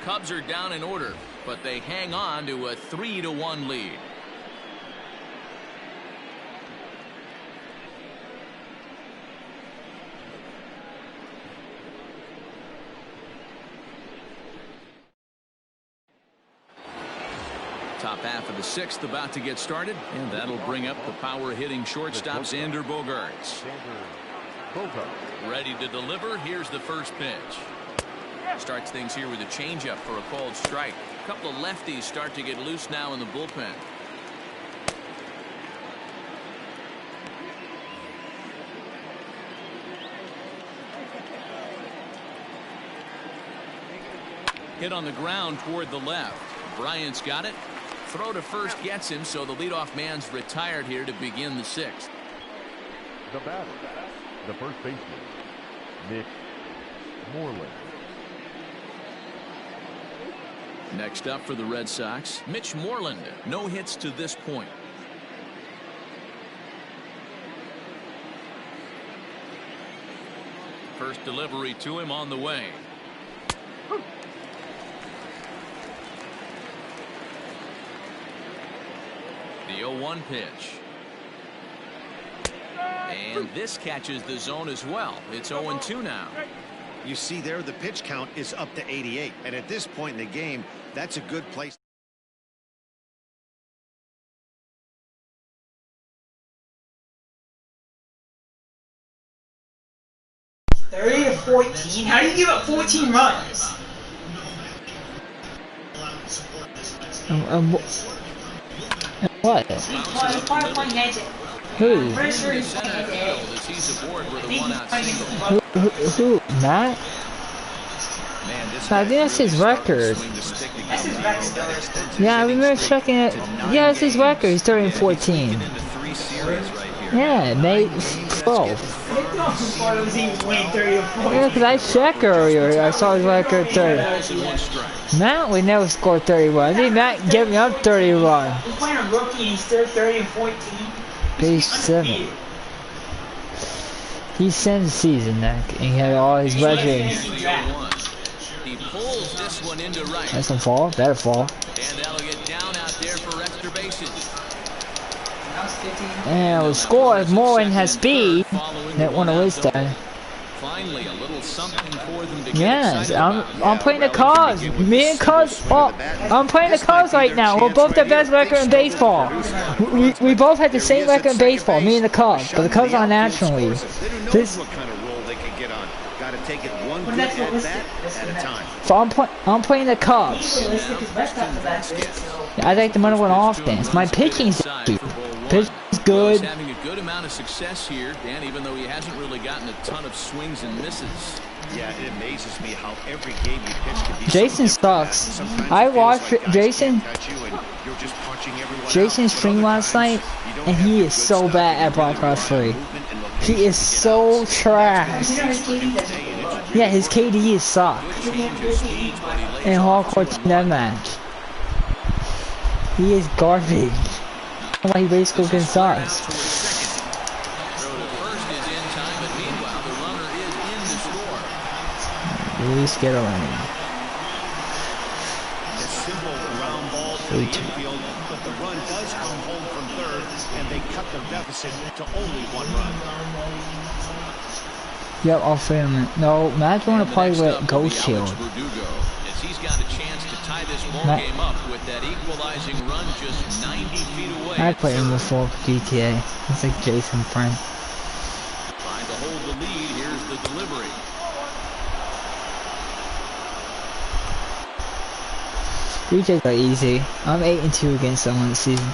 Cubs are down in order, but they hang on to a 3-1 lead. Top half of the 6th about to get started, and that'll bring up the power hitting shortstop Xander Bogaerts. Ready to deliver. Here's the first pitch. Starts things here with a changeup for a called strike. A couple of lefties start to get loose now in the bullpen. Hit on the ground toward the left. Bryant's got it. Throw to first gets him, so the leadoff man's retired here to begin the 6th. The batter, the first baseman, Mitch Moreland. Next up for the Red Sox, Mitch Moreland. No hits to this point. First delivery to him on the way. The 0-1 pitch. And this catches the zone as well. It's 0-2 now. You see there, the pitch count is up to 88. And at this point in the game, that's a good place. $30 to 14? How do you give up 14 runs? What? Who? Who? Matt? I think that's his record. That's his record still. Yeah, I remember checking it. Yeah, that's his record. He's 30-14. Yeah, May 12th. Yeah, because I checked earlier. I saw his record 30. Matt would never score 31. I think Matt gave me up 31. He's playing a rookie and he's still 30-14. Page 7. He sends the season, and he had all his legends. He pulls this one into right. That's a fall. Better fall. And that'll get down out there for extra bases. And we'll score if Moreland has speed. That won't waste time. Finally, a little something for them to get Yes, excited I'm playing the Cubs. Me and Cubs. Oh, I'm playing the Cubs right now. We're both the best record in baseball. We both had the same record in baseball. Me and the Cubs, but the Cubs are National League. This. What kind of role they can get on. Got to take it one good at bat at a time. So I'm playing the Cubs. I like the number 1 offense. My pitching's. Pitch is good. Having a good amount of success here, Dan, even though he hasn't really gotten a ton of swings and misses. Yeah, it amazes me how every game you pitch can be Jason so different. sucks. Sometimes I it feels watched like guys Jason. can't touch you and you're just punching everyone out. Jason's But stream other last times, night, you don't and have he the is good so stuff. bad You at really broadcast rely on 3. movement and He location is to get so out. trash. Yeah, his KD is suck. In hardcore team match, he is garbage. That's why he basically against us. Really scared of running. A simple ground ball to the infield, but the run does come home from third, and they cut the deficit to only 1 run. Yep, I'll film it. No, Matt's want to play with Ghost Shield. As he's got a chance to tie this ball game up with that equalizing run just 90 feet away. I played him before for GTA. He's like Jason friend. Trying to hold the lead. Here's the delivery. DJ's are easy. I'm 8-2 against someone this season.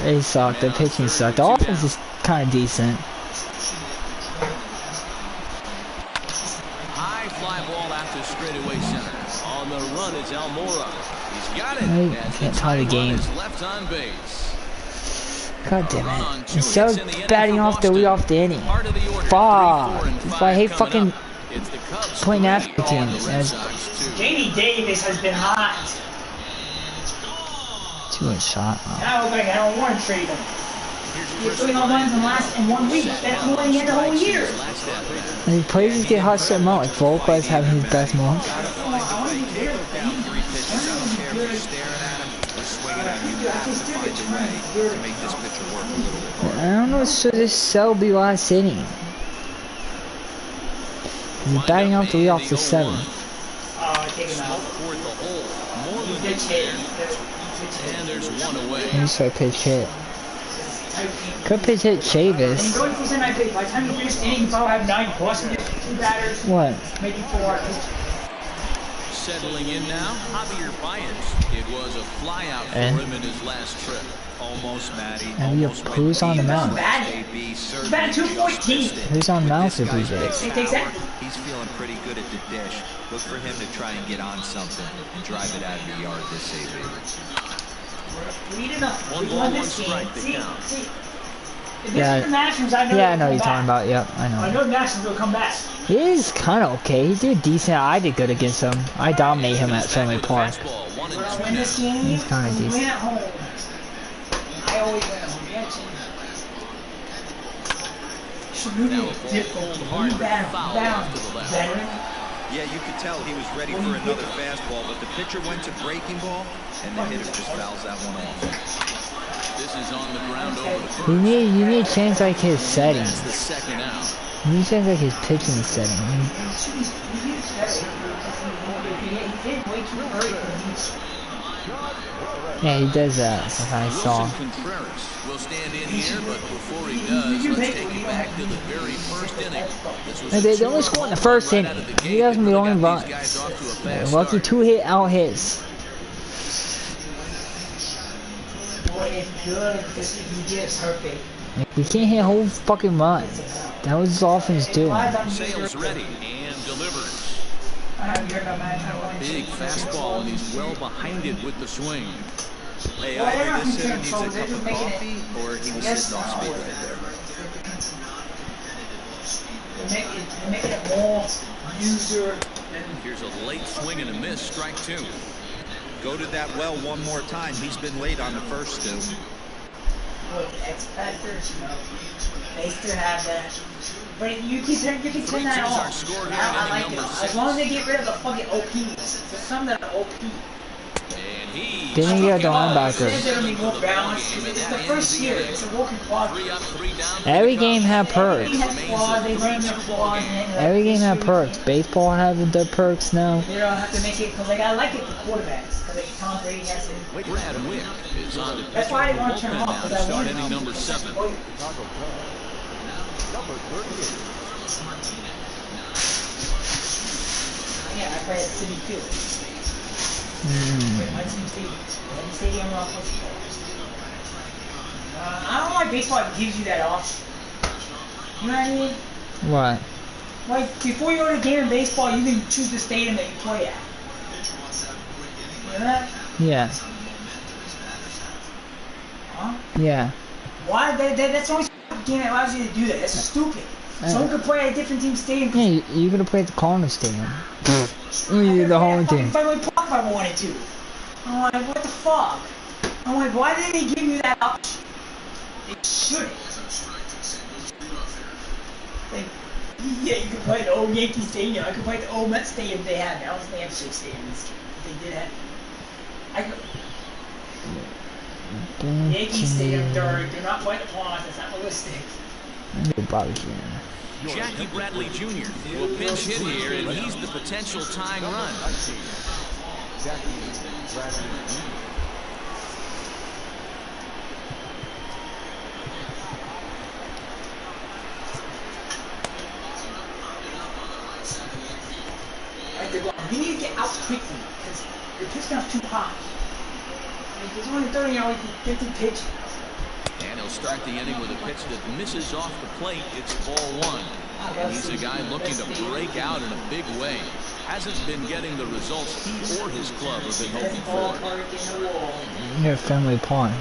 They suck. Their pitching sucked. The offense is kind of decent. High fly ball out to straightaway center. On the run is Almora. He's got it. I can't tie the game. Left on base. God damn it. Instead of batting off the leadoff the inning. Fuck. That's why I hate fucking playing after teams. Jamie Davis has been hot. 2-1 shot. Now I don't want to trade him. He's 3 home runs in 1 week. That's more than he had the whole year. And he players get hot so much. Like Volk is having his best month. I don't know, should this cell be last inning? He's batting off the leadoff to 7. Take him out. And there's 1 away. He's like pitch hit. Could pitch hit Chavis. And going for semi big. By the time you finish the inning, you probably have 9 Boston, 2 batters, What? maybe 4. Settling in now, Javier Baez. It was a flyout for him in his last trip. Almost, Matty. And who's on the mound? He's batting 214. Who's on the mound for Blue Jays? He's feeling pretty good at the dish. Look for him to try and get on something and drive it out of the yard this AB. Lead enough. 1 We ball, won 1 this game. strike to count. See. If Yeah. this is the Nationals, I know. Yeah, I know what you're talking about. Yep, I I know. know the Nationals will come back. He is kind of okay. He did decent. I did good against him. I dominate him at Fenway Park. We're gonna win this game. He's kind of We win decent. at home. I always win at home. Yeah, should be difficult. You down, veteran. Yeah, you could tell he was ready for another fastball, but the pitcher went to breaking ball, and the hitter just fouls that one off. This is on the ground over the first. You need a chance like his setting. That's the second out. You need a chance like his pitching setting. Yeah, he does that. That's what I saw. Wilson Contreras will stand in here, but before he does, let's take you back to the very first inning. This was They only scored in the first inning. He doesn't be only runs. Lucky 2 hit out hits. We can't hit whole fucking run. That was his offense doing. Sales ready and delivers. Big fastball, and he's well behind it with the swing. Hey, either this hitter needs a cup of coffee, or he was sitting off speed right there. They're making it more user. Here's a late swing and a miss, strike 2. Go to that well one more time. He's been late on the first 2. Look, X Factors, they still have that. But you can turn that off. I like it. As long as they get rid of the fucking OP. There's some that are OP. And he Didn't he get the linebacker? They're going to be more balanced. It's the first year. It's a working quad. 3 up, 3 down. Every game had perks. They have quad, they run their quad. Every game had perks. Baseball having the perks now. They don't have to make it, because they got to like it for quarterbacks. Because Tom Brady has to. Brad Wick is on the That's why I didn't want to turn them off. Because I wanted inning number 7. Number 38. Yeah, I play at City Field. My team stadium. Stadium off. I don't like baseball gives you that option. You know what I mean? What? Like, before you go to a game of baseball, you can choose the stadium that you play at. You know that? Yeah. Huh? Yeah. Why? That's the only game that allows you to do that. That's stupid. Someone could play at a different team stadium. Yeah, you're gonna play at the Cardinal Stadium. The whole team. If I wanted to. I'm like, what the fuck? I'm like, why did they give you that option? They shouldn't. Like, yeah, you could play at the old Yankee Stadium. I could play at the old Met Stadium they had. That was the Hampshire Stadium. They did have. I could. Yankee Stadium, they're not quite the pond. That's not realistic. Jackie Bradley Jr. will pinch hit here, and he's the potential tying run. Jackie Bradley Jr. You need to get out quickly because your pitch count's too high. Like, there's only 30 hours, 50 pitches. And he'll start the inning with a pitch that misses off the plate. It's ball one. And he's a guy looking to break out in a big way. Hasn't been getting the results he or his club have been hoping for. Near Fenway Pond.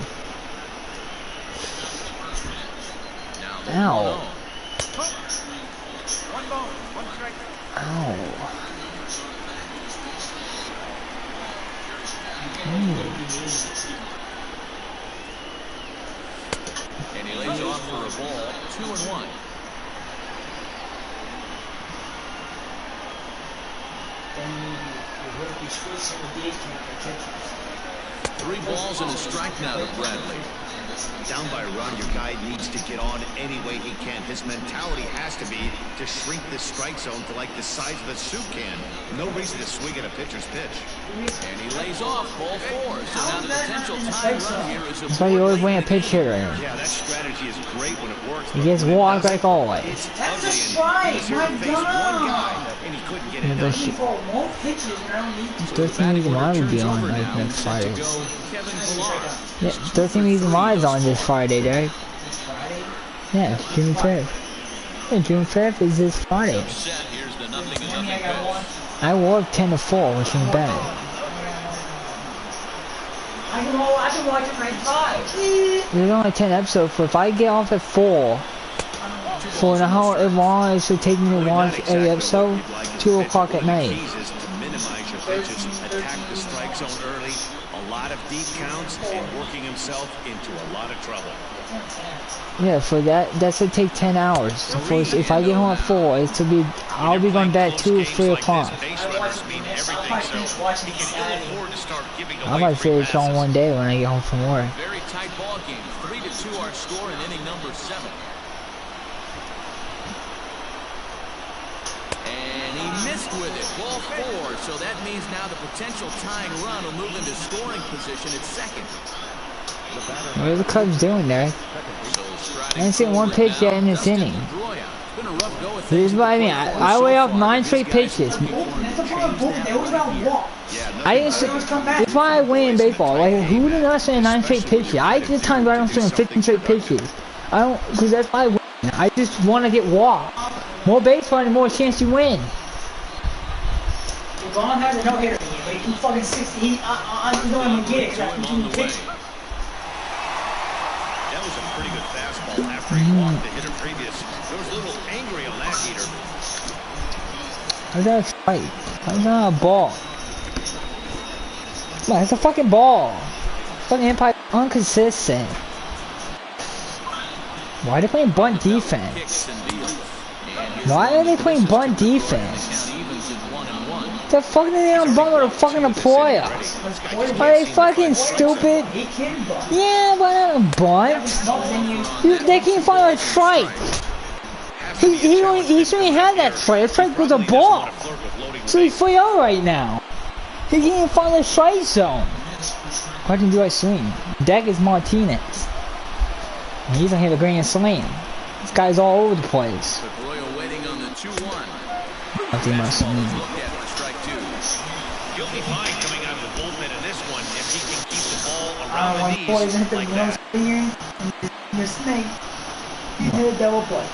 Ow. Ow. And he lays off for a ball, 2-1. Three balls and a strike now to Bradley. Down by a run, your guy needs to get on any way he can. His mentality has to be to shrink this strike zone to like the size of a soup can. No reason to swing at a pitcher's pitch. And he lays off ball four. So now the potential time run here is That's why you always win a pitch hitter. Yeah, that strategy is great when it works. He gets walked like always. That's a strike! My God! And he couldn't get it done. More pitches, and I don't need to. 13 reason why would be on like next Friday. Kevin Pillar. Yeah, 13 reason why is on this Friday, Derek. Yeah, June 5th. Yeah, June 5th is this Friday. Here's the 0-0 pitch. I work 10 to 4, which is bad. I can watch it right 5. There's only 10 episodes, so if I get off at 4, for an hour long it should take me to watch every episode, 2 o'clock at night. Minimize your pitches, attack the strike zone early, a lot of deep counts, and working himself into a lot of trouble. Yeah, for that's to take 10 hours. So for, if I get home at 4, it's to be, I'll be going to bed at 2 or 3 o'clock. I might finish on one day when I get home from work. Very tight ball game. 3-2 our score in inning number 7. And he missed with it. Ball 4. So that means now the potential tying run will move into scoring position at second. What are the Cubs doing there? I didn't see one pitch yet in this inning. This is what I mean. I weigh off 9 straight pitches. I didn't see. That's why I win in baseball. Like, who did not swing 9 straight pitches? I did times where I don't swing 15 straight pitches. I don't, because that's why I win. I just want to get walked. More baseball and more chance to win. Vaughn has a no-hitter, but he can fucking 60. He's not even get it because I continue pitching. That was a pretty good fastball after he walked the hitter previous. There was a little angry on that heater. How's that a strike? How's that a ball? Come on, it's a fucking ball. Fucking Empire inconsistent. Why are they playing bunt defense? Why are they playing bunt defense? The fuck did they don't bunt with a fucking employer? Are they fucking stupid? Yeah, why not a bunt? They can't find a strike. He shouldn't have that strike. That strike was a ball. So he's 3-0 right now. He can't find the strike zone. Why didn't do I swing? Deck is Martinez. And he's gonna hit a grand slam. This guy's all over the place. Guilty fine coming out to the bullpen in this one if he can keep the ball around the knees like that. Your snake. You hit a double play.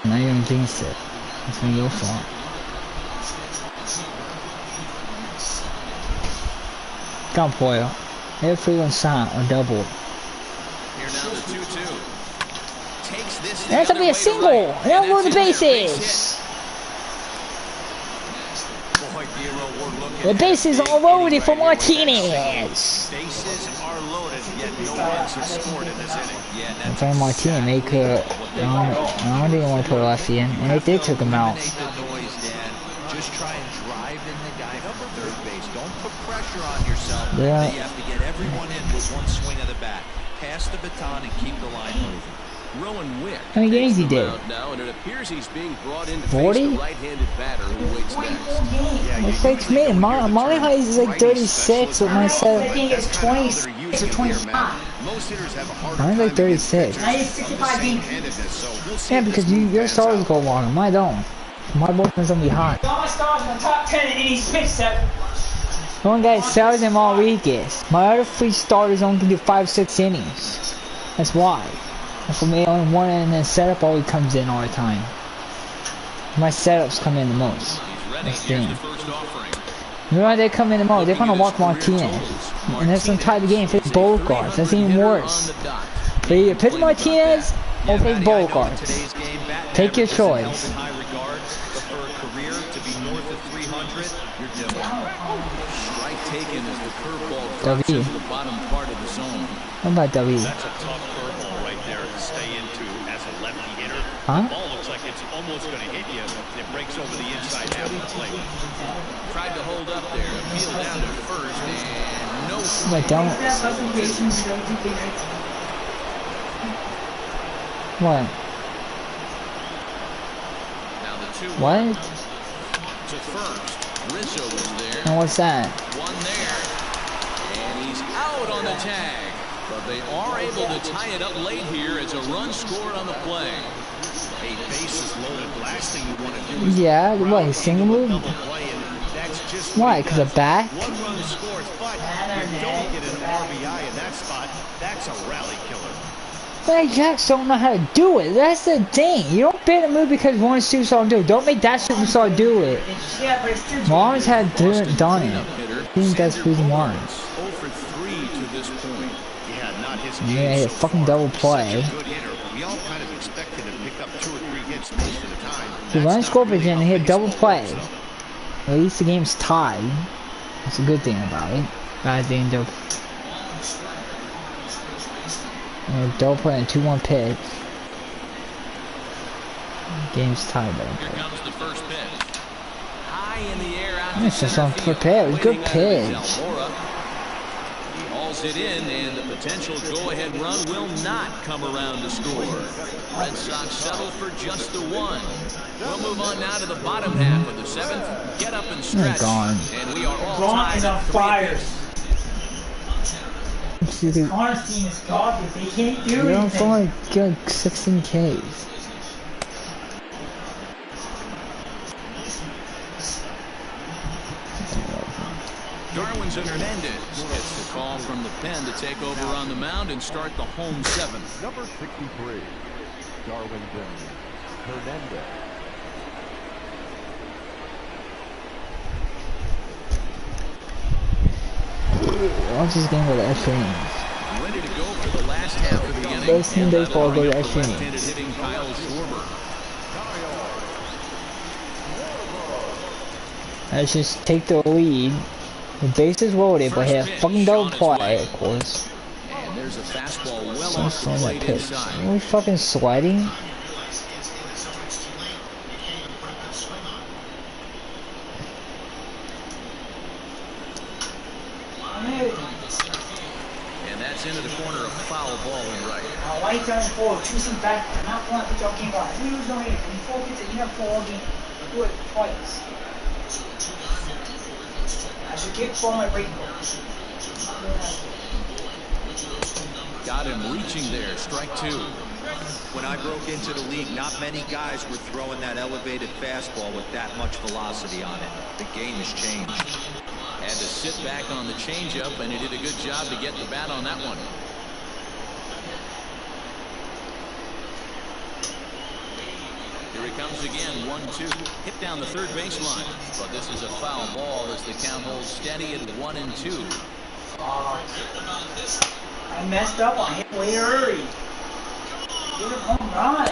Now you're gonna jinx it. It's gonna be your fault. Come on, Poyo. Every one shot or double. Here now the 2-2. Takes this That's gonna be a single. And that'll rule the bases. The bases are loaded for Martinez. Bases are loaded, yet no runs are scored in this inning. And for Martinez, they could. I didn't want to put lefty in, and they did took him out. Just try and drive in the guy from third base. Don't put pressure on yourself. Yeah. You have to get everyone in with one swing of the bat. Pass the baton and keep the line moving. Rowan Wick. How many games he did? Now, and it appears he's being brought in to 40? face the right-handed batter who waits next. It's like me. My height is like 36 with my I set. think it's 26 or 25. Most hitters have a hard Mine's like 36. Now it's 65 games. handedness, so we'll see Yeah, if because this move your pans stars out. go longer. Mine don't. My bullpen's gonna be hot. All my stars in the top 10 in any pitch set. The one guy sells him all weekends. My other 3 starters only can do 5-6 innings. That's why. And for me, only one in the setup always comes in all the time. My setups come in the most. That's the thing. You know why they come in the most? They're gonna walk Martinez. And that's gonna tie the game. If it's Bogarts, that's even worse. They either pitch Martinez or pitch Bogarts. Take your choice. Strike taken as the curveball drops W. into the bottom part of the zone. What about W? That's a tough curveball right there to stay into as a lefty hitter. Huh? The ball looks like it's almost going to hit you. It breaks over the inside half of the plate. Tried to hold up there, appeal down to first, and no. I don't. What? Now the 2-1 What? to first. Rizzo was there. And what's that? One there. And he's out on the tag. But they are able to tie it up late here as a run scored on the play. A base is loaded. Last thing you want to do is Yeah, what, his single move? double play, and that's just Why? Because of back? one run scores, but you don't get an RBI in that spot. That's a rally killer. But Jacks don't know how to do it. That's the thing. You don't ban a move because one superstar do it. Don't make that superstar do it. Yeah, but it's still Marlins had done it. I think that's the reason why. 0 for 3 to this point. Yeah, not his Yeah, a fucking double play. good hitter. We all kind of expected him to pick up 2 or 3 hits most of the time. The run scored again and hit double play. At least the game's tied. That's a good thing about it. Bad thing though. Double play and 2-1 pitch. Game's tied by Here comes the first pitch. High in the air out to It's just center on field. prepared. Good Waiting out pitch. is Almora. He hauls it in, and the potential go-ahead run will not come around to score. Red Sox settle for just the 1. We'll move on now to the bottom half of the 7th. Get up and stretch. gone. And we are all Gone tied is on at 3 fire. apiece. Connors team is garbage. They can't do You don't anything. feel like get like 16 Ks. Darwin's and Hernandez gets the call from the pen to take over on the mound and start the home 7th. Number 63, Darwin Hernandez. Watch this game with the extra innings. Ready to go for the last half of the inning. Best team And baseball that'll go to bring up extra the innings. left-handed hitting Kyle Schwarber. Let's just take the lead. The bases loaded, but hit a fucking double play, of course. And there's a fastball well So off the slow that plate pitch. inside. Are we fucking sweating? And that's into the corner, a foul ball and right. Why are you telling forward? 2 seats back. Not one pitch all game long. We lose no game. We 4 pitches, you have 4 all game. Do it twice. I should get for my breaking ball. Got him reaching there, strike 2. When I broke into the league, not many guys were throwing that elevated fastball with that much velocity on it. The game has changed. And to sit back on the changeup, and he did a good job to get the bat on that one. Here he comes again, 1-2. Hit down the third baseline. But this is a foul ball as the count holds steady at 1-2. I messed up on hit way early. Get a home run.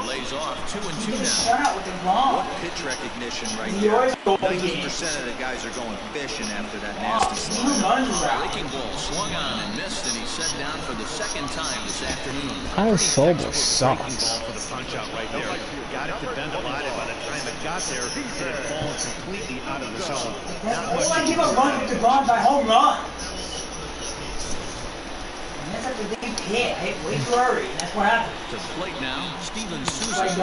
Lays off 2-2 now. Shot with the ball. What pitch recognition right there. 90% of the guys are going fishing after that nasty slide. Breaking ball swung on and missed, and he's set down for the second time this afternoon. Our Sobel sucks. For the punch out right there. Got it to bend a lot, and by the time it got there, it had fallen completely out of the zone. Not much. I give up run with the gone by home run. That's like the big hit. I hit way too early, and that's what happened. To the plate now, Steven Souza as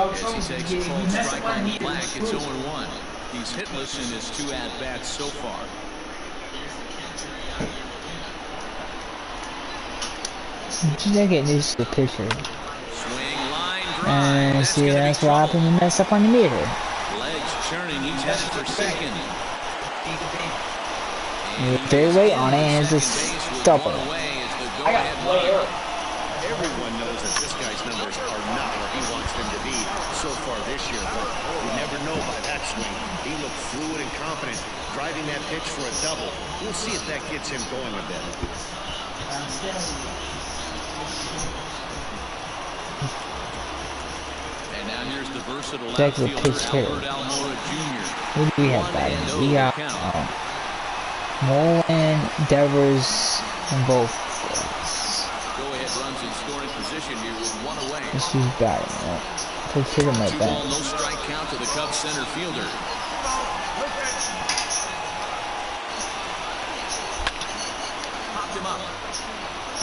he takes a called strike on the black. It's 0-1. He's hitless in his 2 at-bats so far. They're getting used to the pitcher. Swing, line, drive. And see, that's what happened to mess up on the meter. Legs churning, he's headed for second. They wait on it and just double. Everyone knows that this guy's numbers are not where he wants them to be so far this year, but you never know by that swing. He looked fluid and confident, driving that pitch for a double. We'll see if that gets him going a bit. And now here's the versatile outfielder, Albert Almora Jr. Who do we have batting? We got Nolan, Devers, and both. Go-ahead runs in scoring position here with 1 away. This is batting. Put him like 2 that. ball, no strike count to the Cubs center fielder. Popped him up.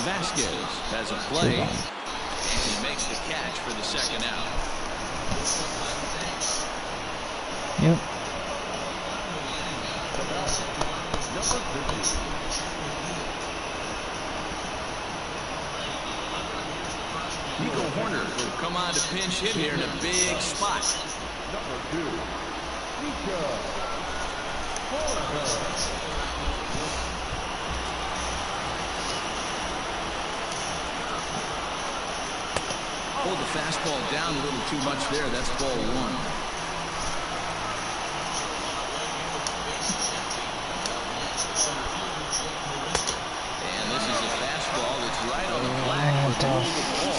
Vasquez has a play, and he makes the catch for the second out. Yep. Nico Horner will come on to pinch hit here in a big spot. Number 2, Nico Horner. Pulled the fastball down a little too much there. That's ball 1.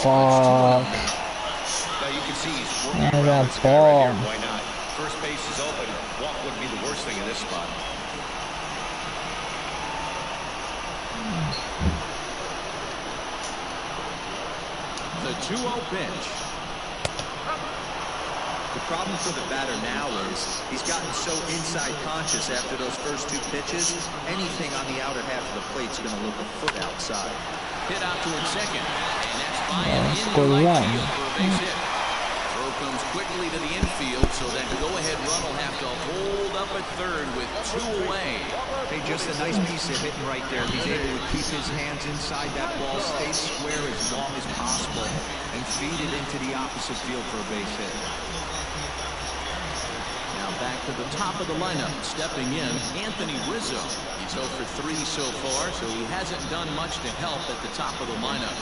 Fuck. Now you can see he's working Man, around that this guy right here. ball. Why not? First base is open. Walk wouldn't be the worst thing in this spot. The 2-0 pitch. The problem for the batter now is he's gotten so inside conscious after those first 2 pitches. Anything on the outer half of the plate is going to look a foot outside. Hit out toward second, and that's by an score in right one. field for a base hit. Throw comes quickly to the infield, so that go-ahead run will have to hold up at third with 2 away. Hey, just a nice piece of hitting right there. He's able to keep his hands inside that ball, stay square as long as possible, and feed it into the opposite field for a base hit. Now back to the top of the lineup, stepping in, Anthony Rizzo. He's 0 for 3 so far, so he hasn't done much to help at the top of the lineup.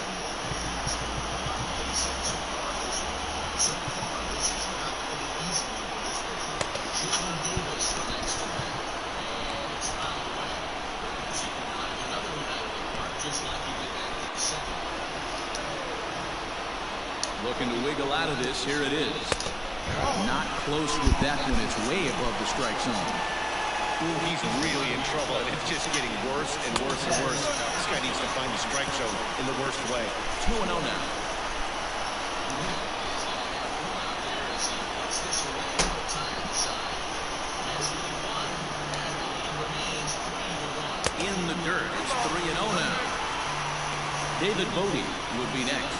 Looking to wiggle out of this. Here it is. Not close with that one. It's way above the strike zone. Ooh, he's really in trouble, and it's just getting worse and worse and worse. This guy needs to find the strike zone in the worst way. 2-0 now. In the dirt. It's 3-0 now. David Bodie would be next.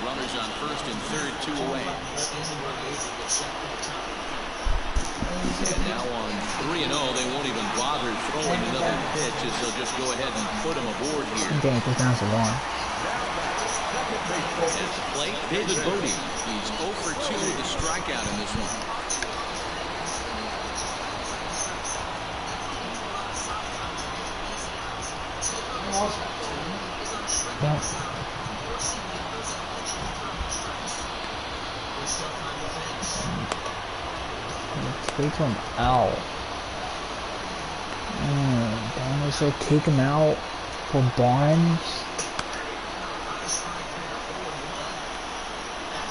Runners on first and third, 2 away. And now on 3-0, they won't even bother throwing another pitch as they'll just go ahead and put him aboard here. Dang, it goes down to 1. At the plate, David Bodie. He's 0 for 2 with a strikeout in this one. Take him out. Barnes will take him out for Barnes.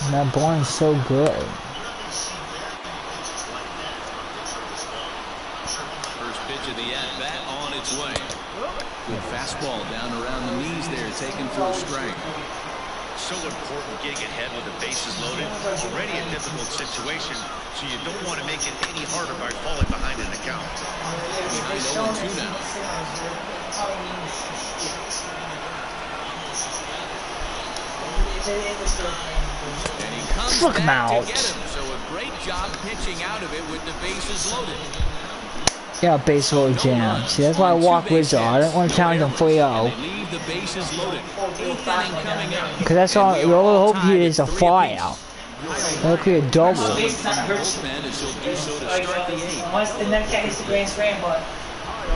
And that Barnes is so good. First pitch of the at-bat on its way. Good fastball down around the knees there, taken for a strike. So important getting ahead with the bases loaded. Already a difficult situation, so you don't want to make it any harder by falling behind in the count. Behind 0-2 now. And he comes back to get him. So a great job pitching out of it with the bases loaded. Yeah, base load jam. See, that's why I walk Rizzo. I didn't want to challenge him 3-0. Because that's all, the only hope here is a fly out. That'll be a double. Unless the next guy hits the grand slam, but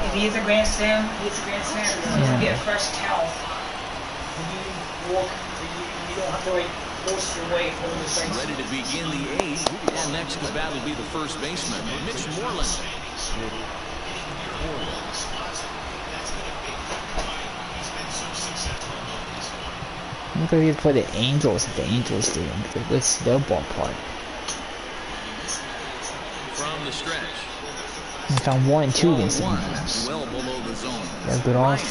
if he hits a grand slam, he's gonna get a fresh towel. You walk, you don't have to like force your way over the fence. Ready to begin the 8th, and next to bat will be the first baseman, Mitch Moreland. Look at it for the Angels at the Angels Stadium. It's their ballpark. From the stretch. They found 1-2 against the Angels. Well below the zone. They're good off.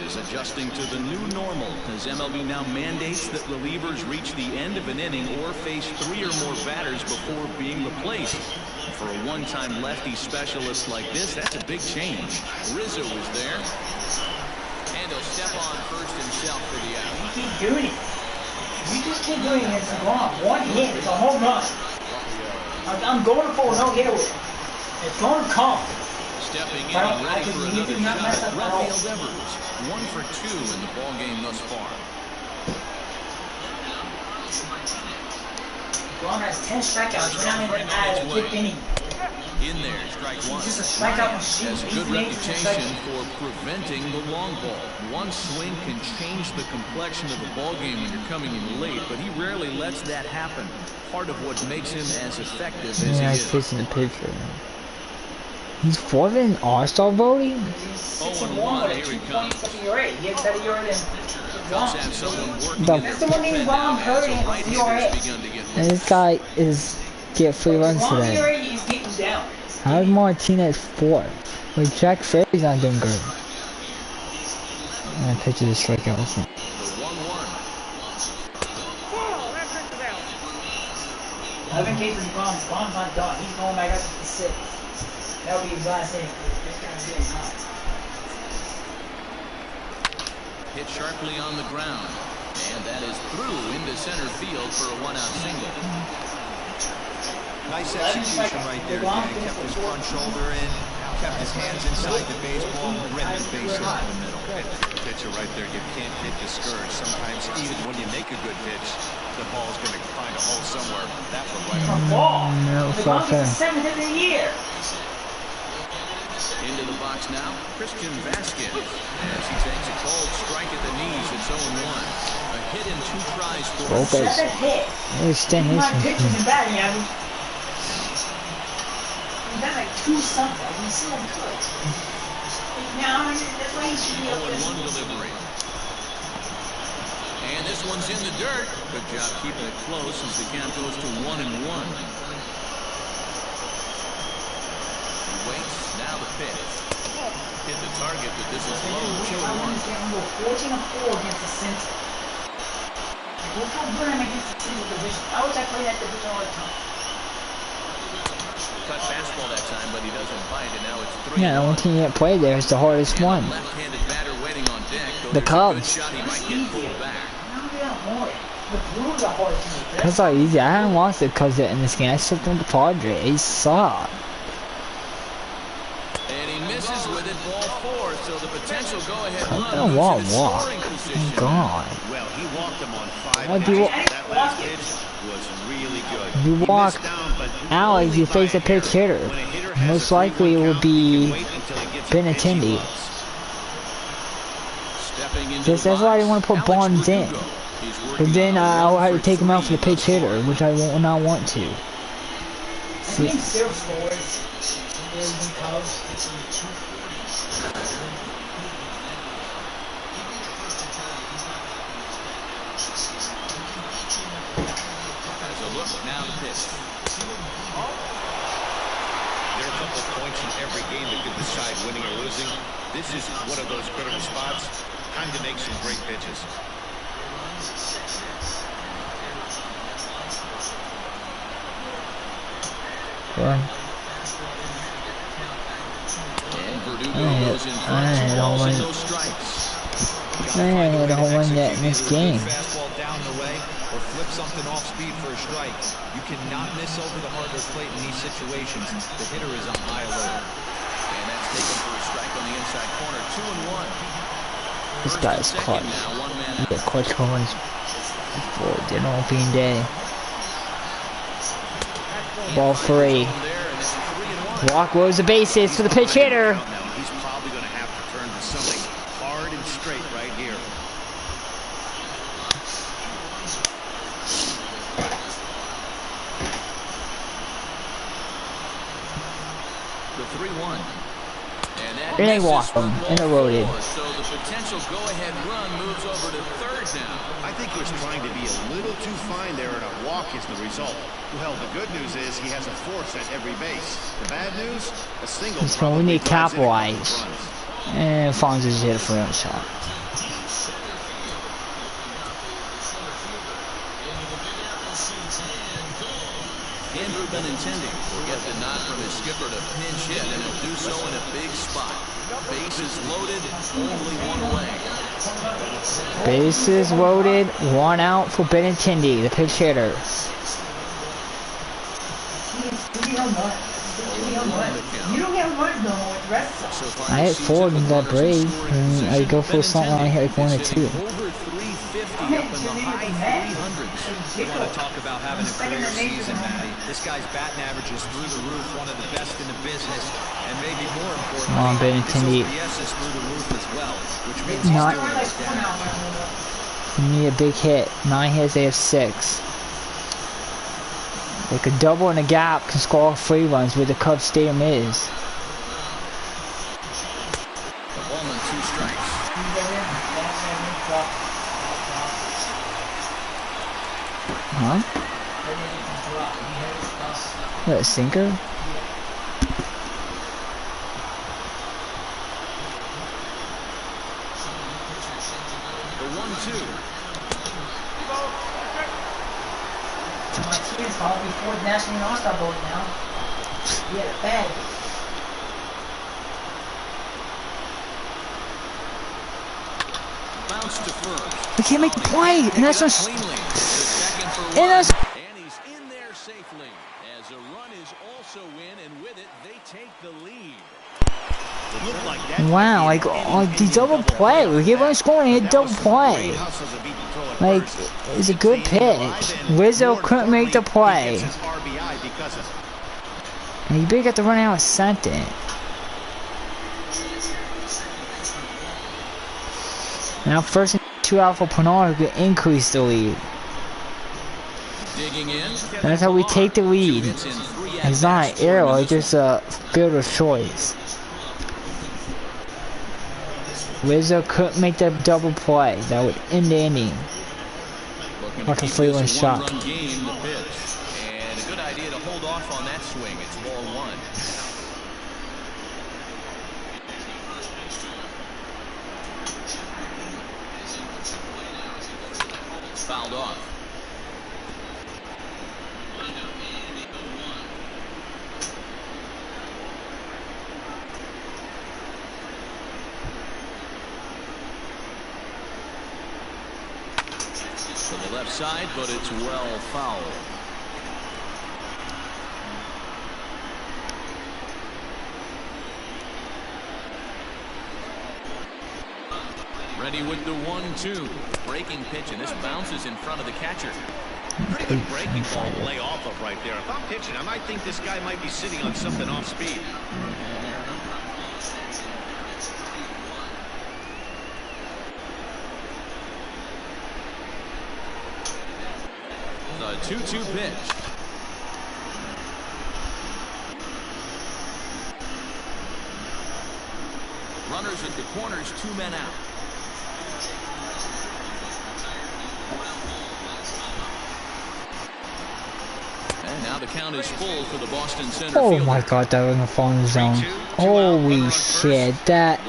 Is adjusting to the new normal as MLB now mandates that relievers reach the end of an inning or face 3 or more batters before being replaced. For a one-time lefty specialist like this, that's a big change. Rizzo is there. And he'll step on first himself for the out. You keep doing it. You just keep doing it. It's wrong. One hit. It's a home run. I'm going for a no-hitter with it. It's going to come. Stepping in and ready for another shot. Rafael Devers, 1 for 2 in the ball game thus far. Braun has 10 strikeouts. We're not even at a 5th inning. In there, strike 1. He's just a strikeout machine. Has a good reputation for preventing the long ball. One swing can change the complexion of the ball game when you're coming in late, but he rarely lets that happen. Part of what makes him as effective as he Yeah, is. he's facing the pitcher. He's 4th in All-Star voting? He's 6-1 with a 2.7 ERA. He has better ERA than Braun. That's the one thing Braun hurting with ERA. And this guy is get 3 runs Braun's today. ERA is getting down. How's Martinez 4th? Like Jack Ferry's not doing good. And I pitch this strikeout. 1-1. 11 cases of Braun's not done. He's going back up to the 6th. That would be his last inning. Hit sharply on the ground. And that is through into center field for a 1-out single. Nice execution right there. He kept his front shoulder in, kept his hands inside the baseball, ripped the base hit in the middle. Pitcher right there, you can't get discouraged. Sometimes even when you make a good pitch, the ball's going to find a hole somewhere. That one right on. Ball. No, The it's not Braun's fair. the 7th of the year. Into the box now, Christian Vasquez. As he takes a cold strike at the knees, it's 0-1. A hit in 2 tries for him. Lopez. 7th hit. There's Stan My Hickson. pitchers and batting average. He's got like 2 something. He's so good. Now, that's why he should be up 0-1 there. delivery. And this one's in the dirt. Good job keeping it close as the count goes to 1-1. Waits, now the pitch. Hit the target, but this is low, 2-1. 14-4 against the Cincy. Look how good I'm against the Cincy division. I wish I played that division all the time. Cut fastball that time, but he doesn't bite, and now it's 3-1. Yeah, the only team yet played there is the hardest And a one. left-handed batter waiting on deck. Though The there's a good Cubs. shot he might get pulled back. Now they are hard. The Blues are hard to me. That's not easy. I haven't lost it because in this game. I slipped on the Padres. They suck. And he misses with it, ball 4, so the potential go-ahead I run don't moves want into walk. scoring position. Thank God. Well, he walked him on 5 Why do you pitches. That last pitch was really good. You He walk missed down, but Alex, only you by face a an pitch error. hitter. When a hitter has Most a 3-1 likely it will count, he be can wait until he gets a pitch he Benintendi. loves. Stepping into Just the that's why I box, didn't want to put Alex Barnes in. Verdugo. He's But working then on I'll one have to for take him out for the 3 pitch hitter, which I will not want to. mean, zero scores. Cubs. Now the pitch. There are a couple of points in every game that could decide winning or losing. This is one of those critical spots. Time to make some great pitches. Run. And Verdugo goes in front. 2 balls and no strikes. I had a home run yet in this game. Fastball down the way or flip something off speed for a strike. You cannot miss over the hardwood plate in these situations. The hitter is on high alert. And that's taken for a strike on the inside corner. 2-1. This guy is clutch. Yeah, clutch home runs for dinner opening day. Ball 3. Walk rows the bases for the pitch hitter. He's probably going to have to turn to something hard and straight right here. The 3-1. And they walk them in a roaded. So the potential go-ahead run moves over to third now. I think he was trying to be a little too fine there, and a walk is the result. Well, the good news is he has a force at every base. The bad news, a single. So we need to capitalize. And Fonz is hit for a shot. Andrew Benintendi will get the nod from his skipper to pinch hit, and he'll do so in a big spot. Bases loaded, only one away. Bases loaded, 1 out for Benintendi, the pitch hitter. You don't get much no more with the rest of them. I hit 4 in that break. I go for something, I hit like 1 or 2. Over 350 up in the high 300s. You want to talk about having a career season, Matty. This guy's batting average is through the roof, one of the best in the business, and maybe more importantly, Come on, Benintendi. OPS is through the roof as well, which means he's Not. doing his damage. We need a big hit. 9 hits, they have 6. Like a double in a gap can score 3 runs where the Cubs stadium is. The ball and 2 strikes. Huh? What, a sinker? The 1-2. Before the National All-Star vote now. He had a bag. Bounce to first. We can't make the play, and that's just. Cleanly. The second for And that's. and he's in there safely. As a run is also in, and with it, they take the lead. It looked like that. Wow, like the double play. We get one score and hit double play. Like, it's a good pitch. Rizzo couldn't make the play. And you better get the run out of something. Now first and 2 out for Pinard to increase the lead. Digging in. That's how we take the lead. It's not an arrow, it's just a fielder's choice. Rizzo couldn't make that double play. That would end the inning. Like a 3-run shot. Game, the pitch. And a good idea to hold off on that swing. It's ball 1. Fouled off. To the left side, but it's well fouled. Ready with the 1-2. Breaking pitch, and this bounces in front of the catcher. Pretty good breaking ball to lay off of right there. If I'm pitching, I might think this guy might be sitting on something off speed. The 2-2 pitch. Runners at the corners, 2 men out. And now the count is full for the Boston center Oh fielder. my god, that was in the falling zone. Holy shit, that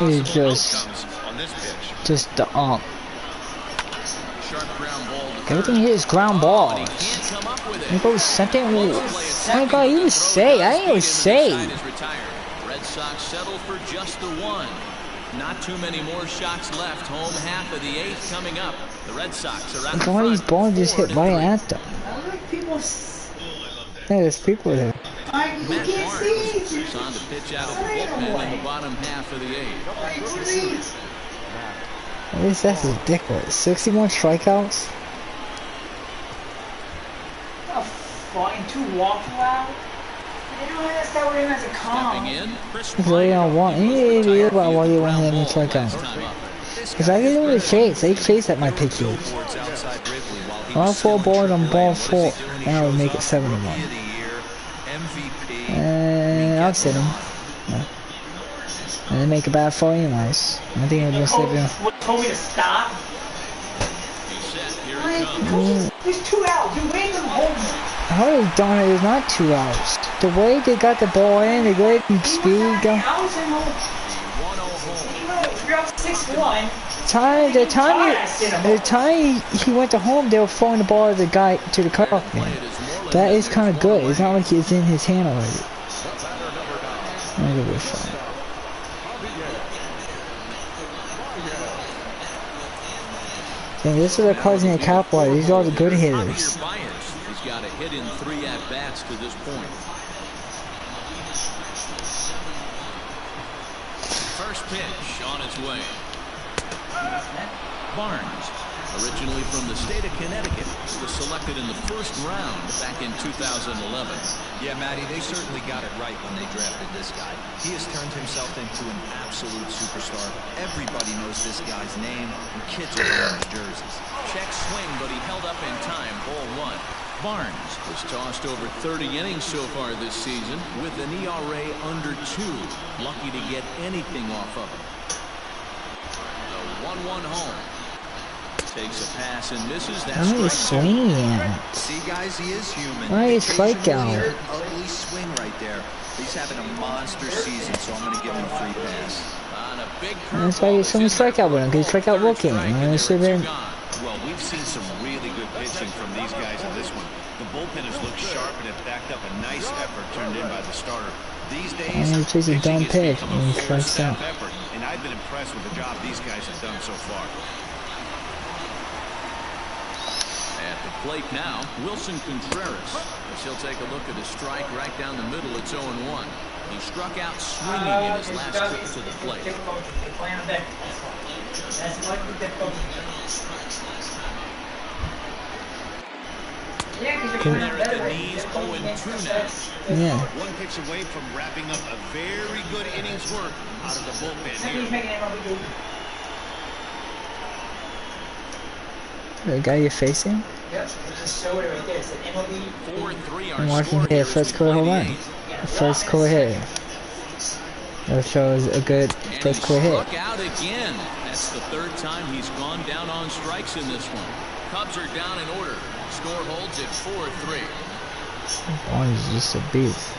is just the Sharp ground ball to everything third. here is ground Oh, balls. and he can't come up with it. There goes something. Oh my god, he was safe. I think it was safe. Red Sox settle for just the one. Not too many more shots left. Home half of the 8th coming up. The Red Sox are out in All these front, balls just hit 4-3. right at them. Yeah, there's people there. Matt Barnes is on to pitch out of the bullpen in the bottom half of the 8th. At least that's ridiculous. 61 strikeouts? Fucking 2 walks allowed. They don't have that with him as a Stepping calm. in, Chris Because they don't want any idea about why you want him to strikeout. Because I didn't really chase. They chase at my pitches. All 4 balls on ball 4. And I would make it 7-1. And I'll sit him. Yeah. And then make a bad 4 anyways. I think it'll just save him. Told me to stop. He's set. Here it comes. There's 2 out. You wait them home. Holy darn it, it's not 2 outs. The way they got the ball in, the way they speed go. I was in home. 1-0 home. You're up 6-1. The time he went to home, they were throwing the ball to the guy to the cutoff man. That is kind of good. It's not like it's in his hand already. Maybe we're fine. And this is a causing a capitalize. These are the good hitters. He's got a hit in 3 at-bats to this point. First pitch on its way. Barnes, originally from the state of Connecticut, was selected in the 1st round back in 2011. Yeah, Matty, they certainly got it right when they drafted this guy. He has turned himself into an absolute superstar. Everybody knows this guy's name, and kids are wearing his jerseys. Check swing, but he held up in time. Ball 1. Barnes has tossed over 30 innings so far this season with an ERA under 2. Lucky to get anything off of him. The 1-1 home. Takes a pass and misses. That Why is swinging at? See, guys, he is human. Why is strikeout? An ugly swing right there. He's having a monster season, so I'm going to give him a free pass. On a big That's why he's someone strikeout with him, because he strikeout looking. Well, we've seen some really good pitching from these guys in this one. The bullpen has looked sharp and it backed up a nice effort turned in by the starter. These days, And he chases a dumb pitch pitching and he has become a strikes out. full-staff effort, and I've been impressed with the job these guys have done so far. At the plate now, Wilson Contreras. As he'll take a look at a strike right down the middle. It's 0-1. He struck out swinging in his last trip to the plate. That's what the yeah, because you're playing better. The knees 0-2 now. Yeah. One pitch away from wrapping up a very good innings work out of the bullpen He's here. making MLB. The guy you're facing? Yep, it just showed it right there. It said MLB. 4-3 I'm our watching score here, here first as we career play home the run. 8th. First career hit. That shows a good And first he career hit. struck out again. That's the 3rd time he's gone down on strikes in this one. Cubs are down in order. Score holds at 4-3. Barnes is just a beast.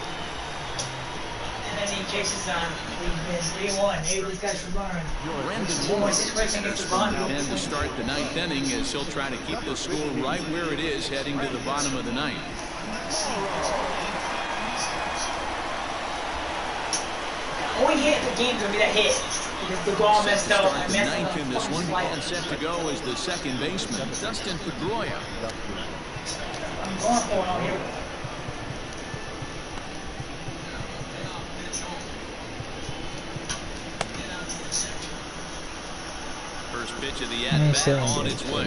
And then he chases on. We've been 3-1. Maybe these guys should learn. Brandon Morris and to start the 9th inning as he'll try to keep the score right where it is heading to the bottom of the 9th. Only hit the game's gonna be that hit. Because the ball messed up. I The messed 9th up. in this one, and set to go is the 2nd baseman, Dustin Pedroia. I'm going for it out here. First pitch of the at-bat on its way.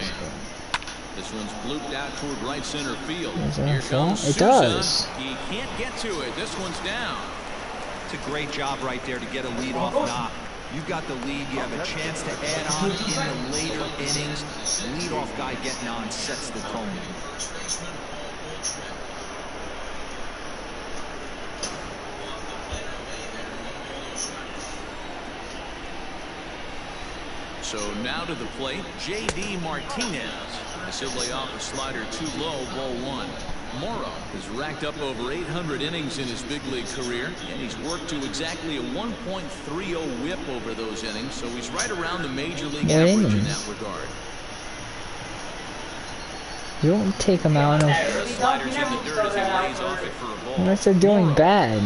This one's blooped out toward right center field. Here comes It Sousa. does. He can't get to it. This one's down. It's a great job right there to get a leadoff knock. You've got the lead. You have a chance to add on in the later innings. Leadoff guy getting on sets the tone. So now to the plate, J.D. Martinez. As he'll lay off a slider too low, ball one. Morrow has racked up over 800 innings in his big league career, and he's worked to exactly a 1.30 whip over those innings, so he's right around the major league average in that regard. You don't take him out unless they're doing bad.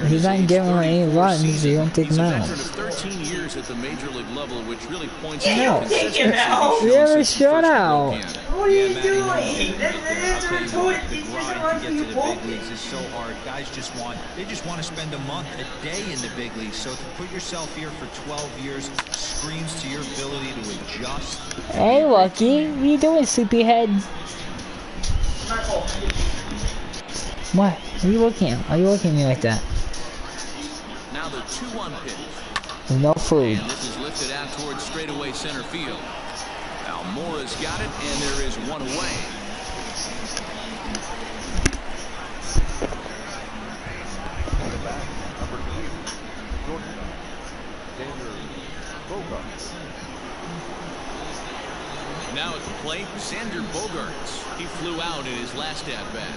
He's not giving him any runs, so you don't take him out. He's a veteran of 13 years at the major league level, which really points to the consistency. We have a shutout. What are you doing? That's a retort. The grind to get to the big leagues is so hard. Guys just want to spend a month, a day in the big leagues. So to put yourself here for 12 years screams to your ability to adjust. Hey, Lucky, what are you doing, sleepyhead? What? Are you looking at? Are you looking at me like that? Now the 2-1 pitch. No food. And this is lifted out towards straightaway center field. Almora's got it, and there is one away. Now at the plate, Xander Bogaerts. He flew out in his last at-bat.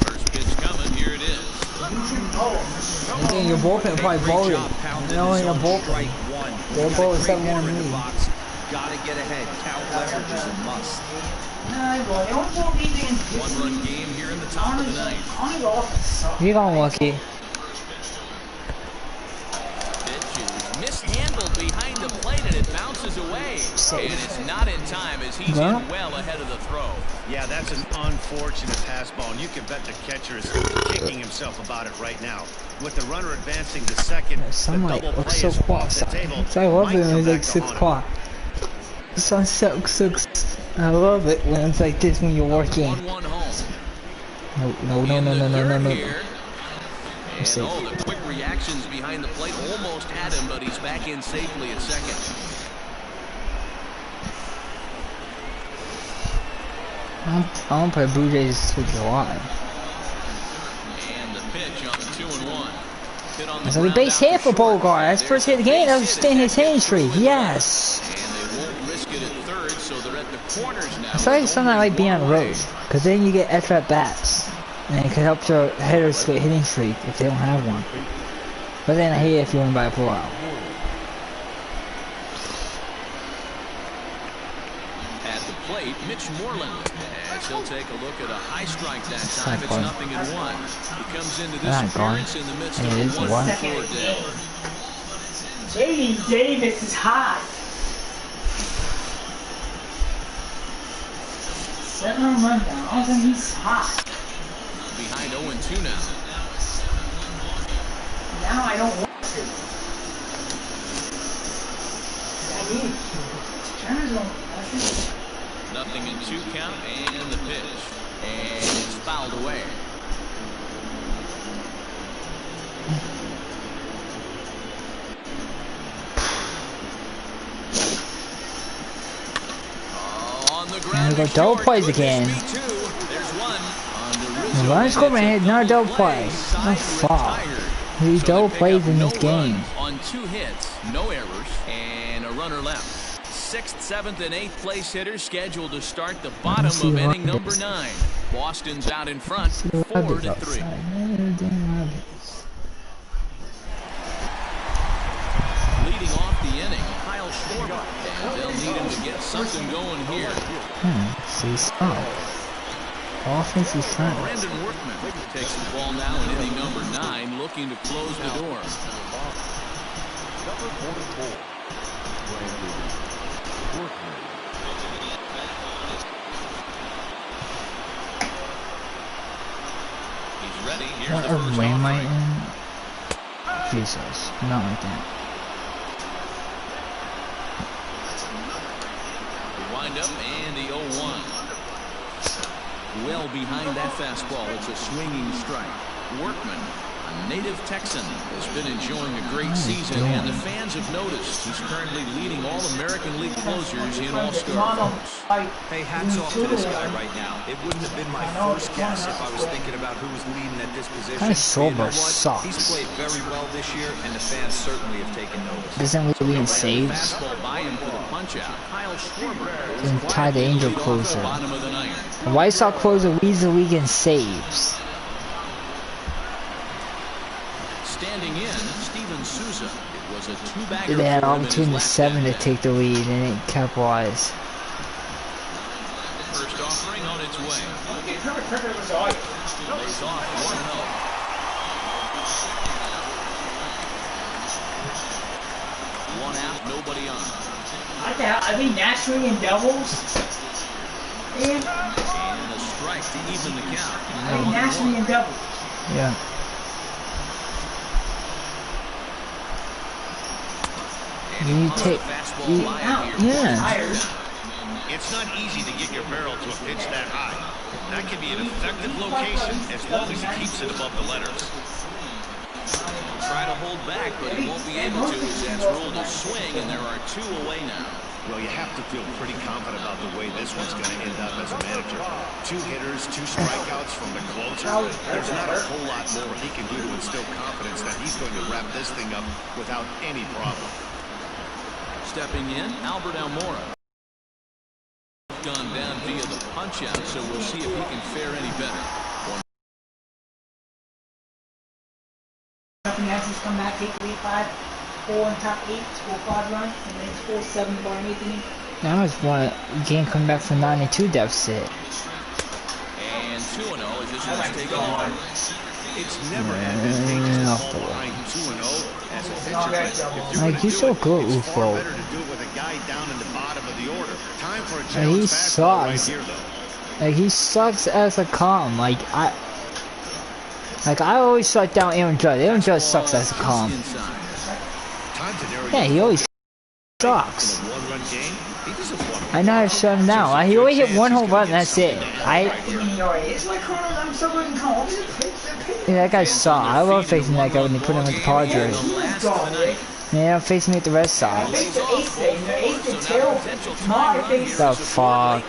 First pitch coming, here it is. Yeah, your bullpen probably voted. No, your bullpen. Their bullpen 7-1 lead. Gotta get ahead. Count leverage is a must. One-run game here in the top of the ninth. You're going Lucky. Mishandled behind the plate, and it bounces away. And it's not in time as he's in well ahead of the throw. Yeah, that's an unfortunate pass ball, and you can bet the catcher is kicking himself about it right now. With the runner advancing to second, the Sunlight double looks play so is off the table. I love it when it's like Might 6 come back to o'clock. The sun sucks. I love it when it's like this when you're working. 1-1 home. No. And safe. all the quick reactions behind the plate almost had him, but he's back in safely at second. I don't play Blue Jays to July. And the pitch on the 2-1. It's like a base hit for Bogart. That's first hit of the game. That was staying his hitting streak. Yes. And they won't risk it at third, so they're at the corners now. It's like something I like being on the road, because then you get extra at bats. And it can help your hitters get hitting streak if they don't have one. But then I hate it if you win by a blowout. At the plate, Mitch Moreland. As he'll take a look at a high strike that time. It's 0-1. He comes into this appearance in the midst of a 1-4 day. J.D. Davis is hot. 7 home run down. All of a sudden he's hot. Behind 0-2 now. Now I don't want to. I need to. Turner's on. Nothing in 2 count, and the pitch. And it's fouled away. On the ground. There we go, double plays again. There's one. The run score man, not a double play. No foul. He double plays in this game. On 2 hits, no errors, and a runner left. 6th, 7th, and 8th place hitters scheduled to start the bottom of inning number 9. Boston's out in front, 4-3. Leading off the inning, Kyle Schwarber, and they'll need him to get something going here. See, stop. Offense is trying. Brandon Workman takes the ball now in inning number 9, looking to close the door. Number 44, Brandon Workman. He's ready. Here's What the a first rain offering. light in. Jesus, not like that. Wind up and the 0-1. Well behind that fastball. It's a swinging strike. Workman a native Texan, has been enjoying a great season, and the fans have noticed he's currently leading all American League closers in All-Star votes. Hey, hats off to this guy right now. It wouldn't have been my first guess if I was thinking about who was leading at this position. Kind of sober sucks. He's played very well this year, and the fans certainly have taken notice. Doesn't really win saves. And tie the Angel closer. The White Sox closer leads the league in saves. Standing in, Steven Souza. It was a two-bagger. They had an opportunity 7 to take the lead and it capitalized. First offering on its way. Lays off 1-0. One out, nobody on. I think naturally in doubles. And a strike to even the count. I think naturally in doubles. Yeah. You take, yeah. It's not easy to get your barrel to a pitch that high. That can be an effective location as long as he keeps it above the letters. Try to hold back, but he won't be able to as that's ruled a swing, and there are 2 away now. Well, you have to feel pretty confident about the way this one's going to end up as a manager. 2 hitters, 2 strikeouts from the closer. There's not a whole lot more he can do to instill confidence that he's going to wrap this thing up without any problem. Stepping in, Albert Almora. Gone down via the punch-out, so we'll see if he can fare any better. Nothing else has come back, take lead 5-4 in top 8, score 5 runs, and then score 7 for an 8th inning. Now it's one game coming back from 9-2 deficit. And 2-0 as this one's taken on. It's never advantageous to fall behind 2-0 as a pitcher. Like, he's so good, Ufo. Better to do it with a guy down in the bottom of the order. Time for a Like, challenge he fastball right sucks. here, though. Like, he sucks as a calm. Like, I always shut down Aaron Judge. Aaron Judge sucks as a calm. Yeah, he always sucks. I know how to shut him down. He only hit 1 home run, that's it. Yeah, that guy sucks. I love facing that guy when they put him with the Padres. Yeah, I'm facing me with the Red Sox. The fuck?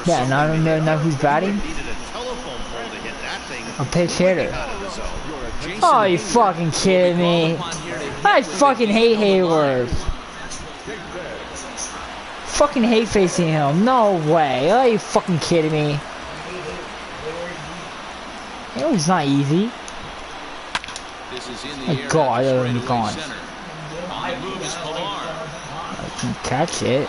Yeah, and I don't know who's batting. A pitch hitter. Oh, you fucking kidding me? I fucking hate Hayward. Fucking hate facing him. No way. Are you fucking kidding me? It was not easy. My God, I'm gone. I can catch it.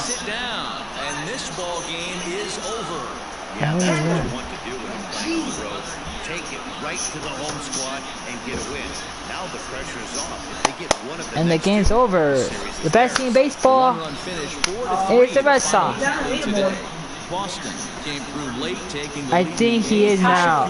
Sit down, and this ball game is over. Yeah, that's what you want to do when you're on the road. Take it right to the home squad and get a win. Now the pressure is off. If they get one of the and the game's over. The best team in baseball is the Red Sox. Boston came through late, taking the I think he is now.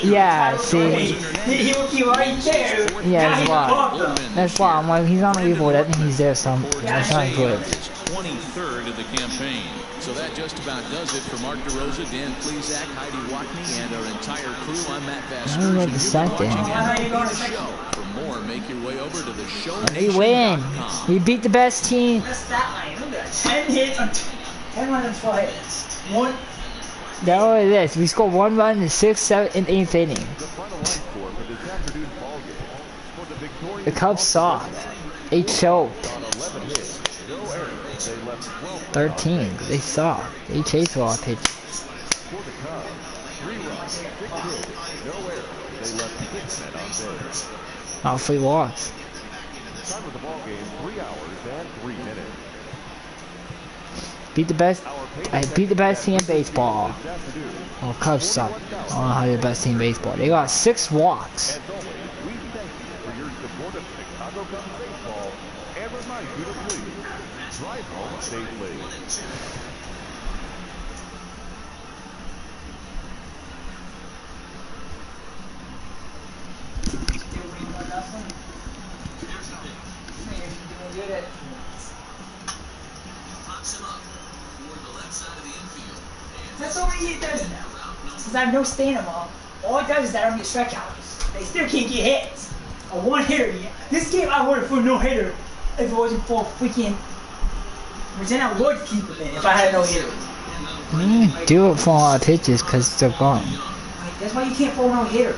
Yeah, see. He right there. Yeah, that's why. That's why. I'm like, he's on the leaderboard. I think he's there, so that's not good. 23rd of the campaign. So that just about does it for Mark DeRosa, Dan Plesac, Heidi Watney, and our entire crew. I'm Matt Vasquez. I don't know the second. For more, make your way over to the show. We win. We beat the best team. That's that line. Look at that. 10 hits on 10 runs and 12 hits. One. That was this. We scored 1 run in the 6th, 7th, and 8th inning. The Cubs sucked. They choked. 13. They sucked. They chased a lot of pitches. Not 3 walks. Beat the best. I beat the best team in baseball. Oh, Cubs suck. I don't know how they're the best team in baseball. They got 6 walks. That's all he does now. Because I have no stand him up. all it does is that I don't get strikeouts. They still can't get hits. A one hitter. Yeah. This game I would have for no hitter if it wasn't for freaking Virginia would keep it in if I had no hitter. Do it for all pitches because they're gone. That's why you can't throw no hitter.